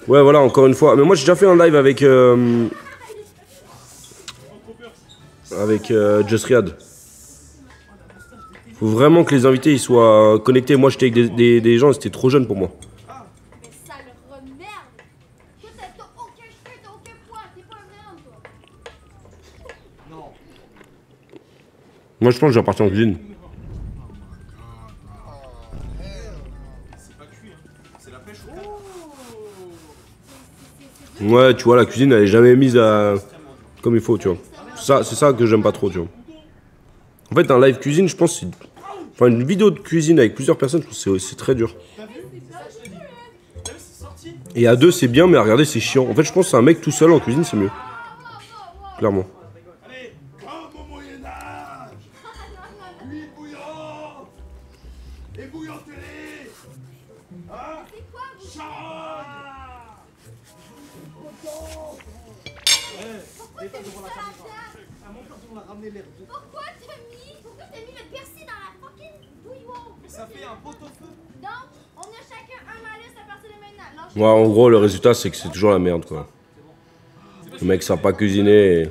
Ouais, voilà, encore une fois. Mais moi, j'ai déjà fait un live avec... Just Riyad. Faut vraiment que les invités ils soient connectés. Moi, j'étais avec des gens, c'était trop jeune pour moi. Mais ça le remerde. Toi, t'as aucun cheveu, t'as aucun poids, t'es pas un vrai homme, toi. Non. Moi, je pense que je vais partir en cuisine. C'est pas cuit, hein. C'est la pêche au Ouais, tu vois, la cuisine, elle est jamais mise à... comme il faut, tu vois. C'est ça que j'aime pas trop, tu vois. En fait, un live cuisine, je pense, c'est... Enfin, une vidéo de cuisine avec plusieurs personnes, je pense que c'est très dur. Et à deux, c'est bien, mais à regarder, c'est chiant. En fait, je pense que c'est un mec tout seul en cuisine, c'est mieux. Clairement. Allez, comme au Moyen-Âge. Huile bouillante. Ébouillantez-les. Hein? Charogne. Pourquoi t'as mis le persil dans la fucking bouillon? Ça fait un pot-au-feu. Donc, on a chacun un malus à partir de maintenant. Lâche- Ouais, en gros, le résultat, c'est que c'est toujours la merde, quoi. Le mec savent pas cuisiner. Et...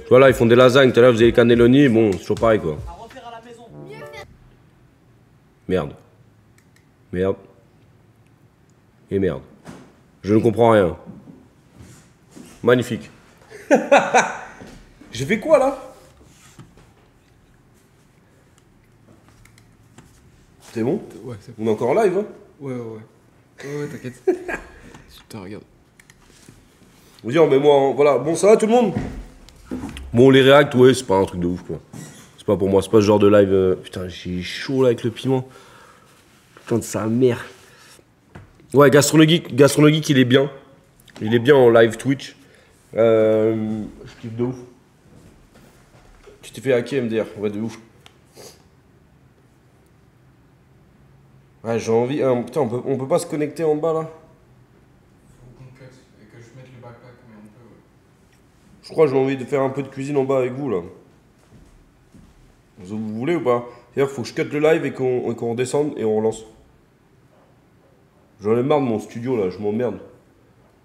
Tu vois, là, ils font des lasagnes. Tout à l'heure, vous avez les cannelloni. Bon, c'est toujours pareil, quoi. Merde. Merde. Et merde. Je ne comprends rien. Magnifique. J'ai fait quoi, là? C'est bon? Ouais, c'est On est encore en live, hein? Ouais, t'inquiète. Putain, regarde. Vous dire, mais moi, voilà. Bon, ça va tout le monde? Bon, les réacts, ouais, c'est pas un truc de ouf, quoi. C'est pas pour moi, c'est pas ce genre de live. Putain, j'ai chaud là avec le piment. Putain de sa mère. Ouais, Gastronomique, il est bien. Il est bien en live Twitch. Je kiffe de ouf. Tu t'es fait hacker MDR, ouais, de ouf. Ouais, j'ai envie. Putain, on peut pas se connecter en bas là? Faut qu'on cut et que je mette le backpack, mais on peut, ouais. Je crois que j'ai envie de faire un peu de cuisine en bas avec vous là. Vous voulez ou pas? D'ailleurs, faut que je cut le live et qu'on redescende et on relance. J'en ai marre de mon studio là, je m'emmerde.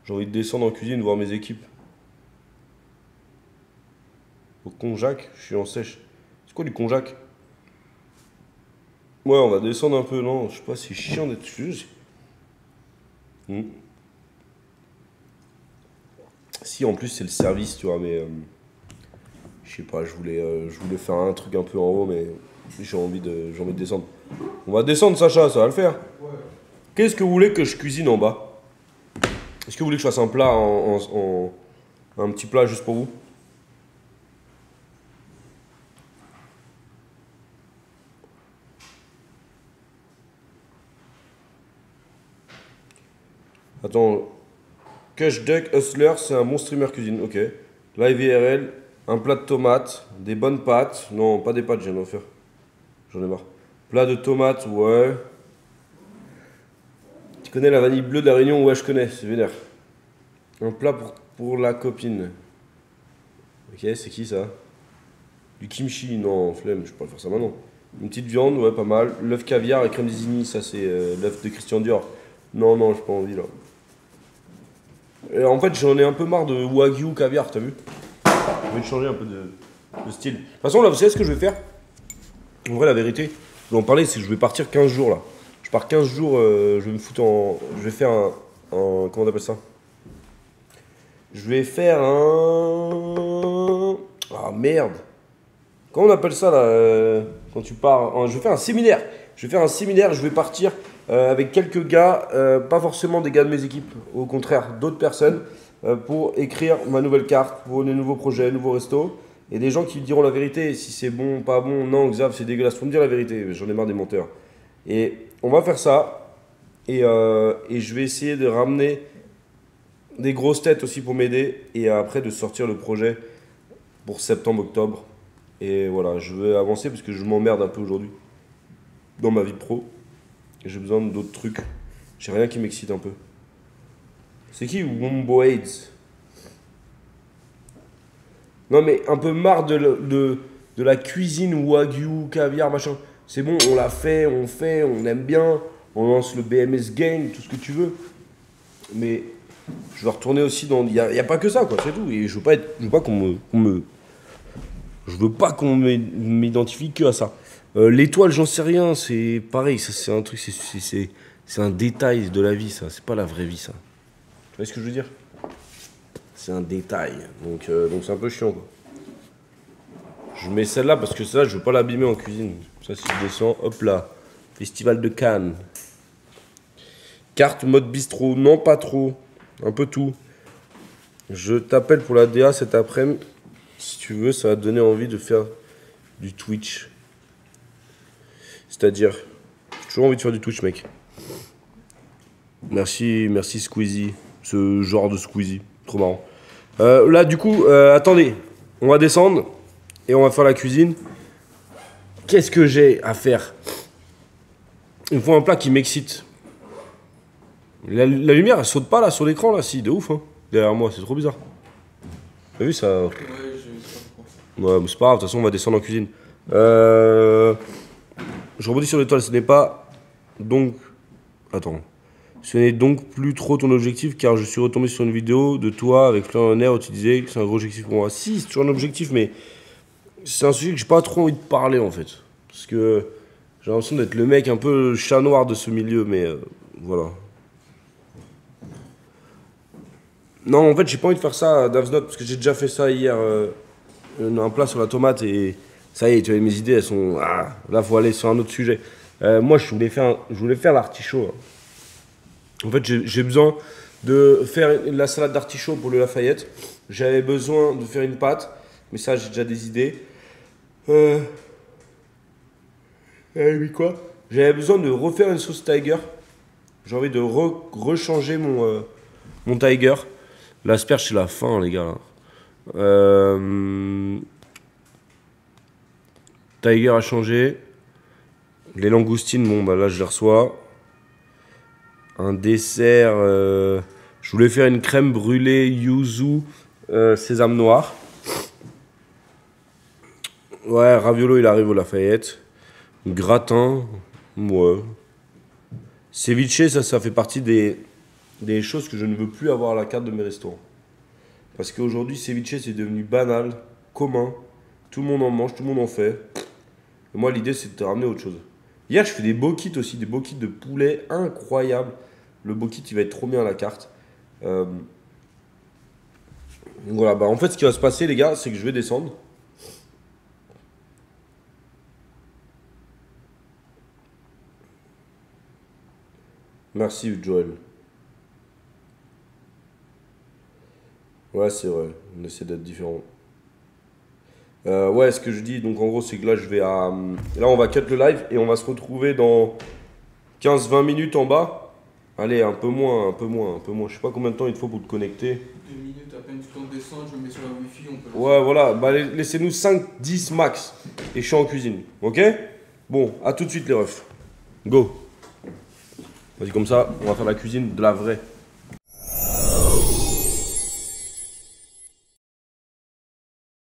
J'ai envie de descendre en cuisine, voir mes équipes. Au konjac, je suis en sèche. C'est quoi du konjac? Ouais, on va descendre un peu, non? Je sais pas, c'est chiant d'être juste. Si, en plus, c'est le service, tu vois, mais. Je sais pas, je voulais faire un truc un peu en haut, mais j'ai envie de descendre. On va descendre, Sacha, ça va le faire. Ouais. Qu'est-ce que vous voulez que je cuisine en bas? Est-ce que vous voulez que je fasse un plat un petit plat juste pour vous? Attends. Cush Duck Hustler, c'est un bon streamer cuisine, ok. Live IRL, un plat de tomates, des bonnes pâtes. Non, pas des pâtes, je viens d'en faire. J'en ai marre. Plat de tomates, ouais. Tu connais la vanille bleue de la Réunion? Ouais, je connais, c'est vénère. Un plat pour la copine. Ok, c'est qui ça? Du kimchi, non, flemme, je peux pas le faire ça maintenant. Une petite viande, ouais, pas mal. L'œuf caviar et crème d'Isigny, ça c'est l'œuf de Christian Dior. Non, j'ai pas envie là. Et en fait, j'en ai un peu marre de wagyu caviar, t'as vu? J'ai envie de changer un peu de style. De toute façon, là, vous savez ce que je vais faire? En vrai, la vérité, je vais en parler, c'est que je vais partir 15 jours là. Je pars 15 jours, je vais me foutre en. Je vais faire un. Comment on appelle ça? Je vais faire un. Ah merde! Comment on appelle ça là? Quand quand tu pars, je vais faire un séminaire. Je vais partir avec quelques gars, pas forcément des gars de mes équipes, au contraire, d'autres personnes, pour écrire ma nouvelle carte, pour les nouveaux projets, nouveaux restos. Et des gens qui me diront la vérité, si c'est bon, pas bon, non, Xav, c'est dégueulasse. Faut me dire la vérité, j'en ai marre des menteurs. Et on va faire ça. Et je vais essayer de ramener des grosses têtes aussi pour m'aider. Et après, de sortir le projet pour septembre-octobre. Et voilà, je veux avancer parce que je m'emmerde un peu aujourd'hui dans ma vie pro. Et j'ai besoin d'autres trucs. J'ai rien qui m'excite un peu. C'est qui Wombo AIDS? Non mais un peu marre de la cuisine wagyu, caviar, machin. C'est bon, on l'a fait, on aime bien. On lance le BMS Gang, tout ce que tu veux. Mais je veux retourner aussi dans... Il n'y a pas que ça, quoi, c'est tout. Et je veux pas qu'on m'identifie que à ça. L'étoile, j'en sais rien, c'est pareil, ça c'est un truc, c'est un détail de la vie, ça. C'est pas la vraie vie, ça. Tu vois ce que je veux dire? C'est un détail, donc c'est un peu chiant, quoi. Je mets celle-là parce que ça, je veux pas l'abîmer en cuisine. Ça, si je descends, hop là. Festival de Cannes. Carte mode bistrot, non pas trop. Un peu tout. Je t'appelle pour la DA cet après-midi. Si tu veux, ça va te donner envie de faire du Twitch. C'est-à-dire, j'ai toujours envie de faire du Twitch, mec. Merci Squeezie. Ce genre de Squeezie. Trop marrant. Là, du coup, attendez. On va descendre et on va faire la cuisine. Qu'est-ce que j'ai à faire? Il me faut un plat qui m'excite. La lumière, elle saute pas là sur l'écran, là. Si, de ouf, hein. Derrière moi, c'est trop bizarre. T'as vu ça? Ouais, je sais pas pourquoi. Ouais, mais c'est pas grave, de toute façon, on va descendre en cuisine. Je rebondis sur l'étoile, ce n'est pas donc... Attends. Ce n'est donc plus trop ton objectif car je suis retombé sur une vidéo de toi avec Florian Honner où tu disais que c'est un gros objectif pour moi. Si, c'est toujours un objectif, mais c'est un sujet que j'ai pas trop envie de parler en fait. Parce que j'ai l'impression d'être le mec un peu chat noir de ce milieu, mais voilà. Non, en fait, j'ai pas envie de faire ça à Dav's Note parce que j'ai déjà fait ça hier. Un plat sur la tomate et ça y est, tu vois, mes idées, elles sont... Ah, là, faut aller sur un autre sujet. Moi, je voulais faire l'artichaut. Hein. En fait, j'ai besoin de faire la salade d'artichaut pour le Lafayette. J'avais besoin de faire une pâte, mais ça, j'ai déjà des idées. Quoi? J'avais besoin de refaire une sauce Tiger. J'ai envie de rechanger mon Tiger. L'asperge, c'est la fin, les gars. Là. Tiger a changé. Les langoustines, bon, bah là, je les reçois. Un dessert, je voulais faire une crème brûlée yuzu sésame noir. Ouais, raviolo, il arrive au Lafayette. Gratin, ouais. Ceviche, ça fait partie des choses que je ne veux plus avoir à la carte de mes restaurants. Parce qu'aujourd'hui, ceviche, c'est devenu banal, commun. Tout le monde en mange, tout le monde en fait. Et moi, l'idée, c'est de te ramener autre chose. Hier, je fais des bokits aussi, des bokits de poulet incroyables. Le bokit, il va être trop bien à la carte. Voilà, bah en fait, ce qui va se passer, les gars, c'est que je vais descendre. Merci, Joël. Ouais, c'est vrai. On essaie d'être différent. Ouais, ce que je dis, donc en gros, c'est que là, je vais à... Là, on va cut le live et on va se retrouver dans 15-20 minutes en bas. Allez, un peu moins. Je sais pas combien de temps il te faut pour te connecter. 2 minutes, à peine tu t'en descends, je me mets sur la wifi, on peut... Ouais, voilà, bah laissez-nous 5-10 max. Et je suis en cuisine, ok? Bon, à tout de suite les refs. Go. Vas-y, comme ça, on va faire la cuisine de la vraie.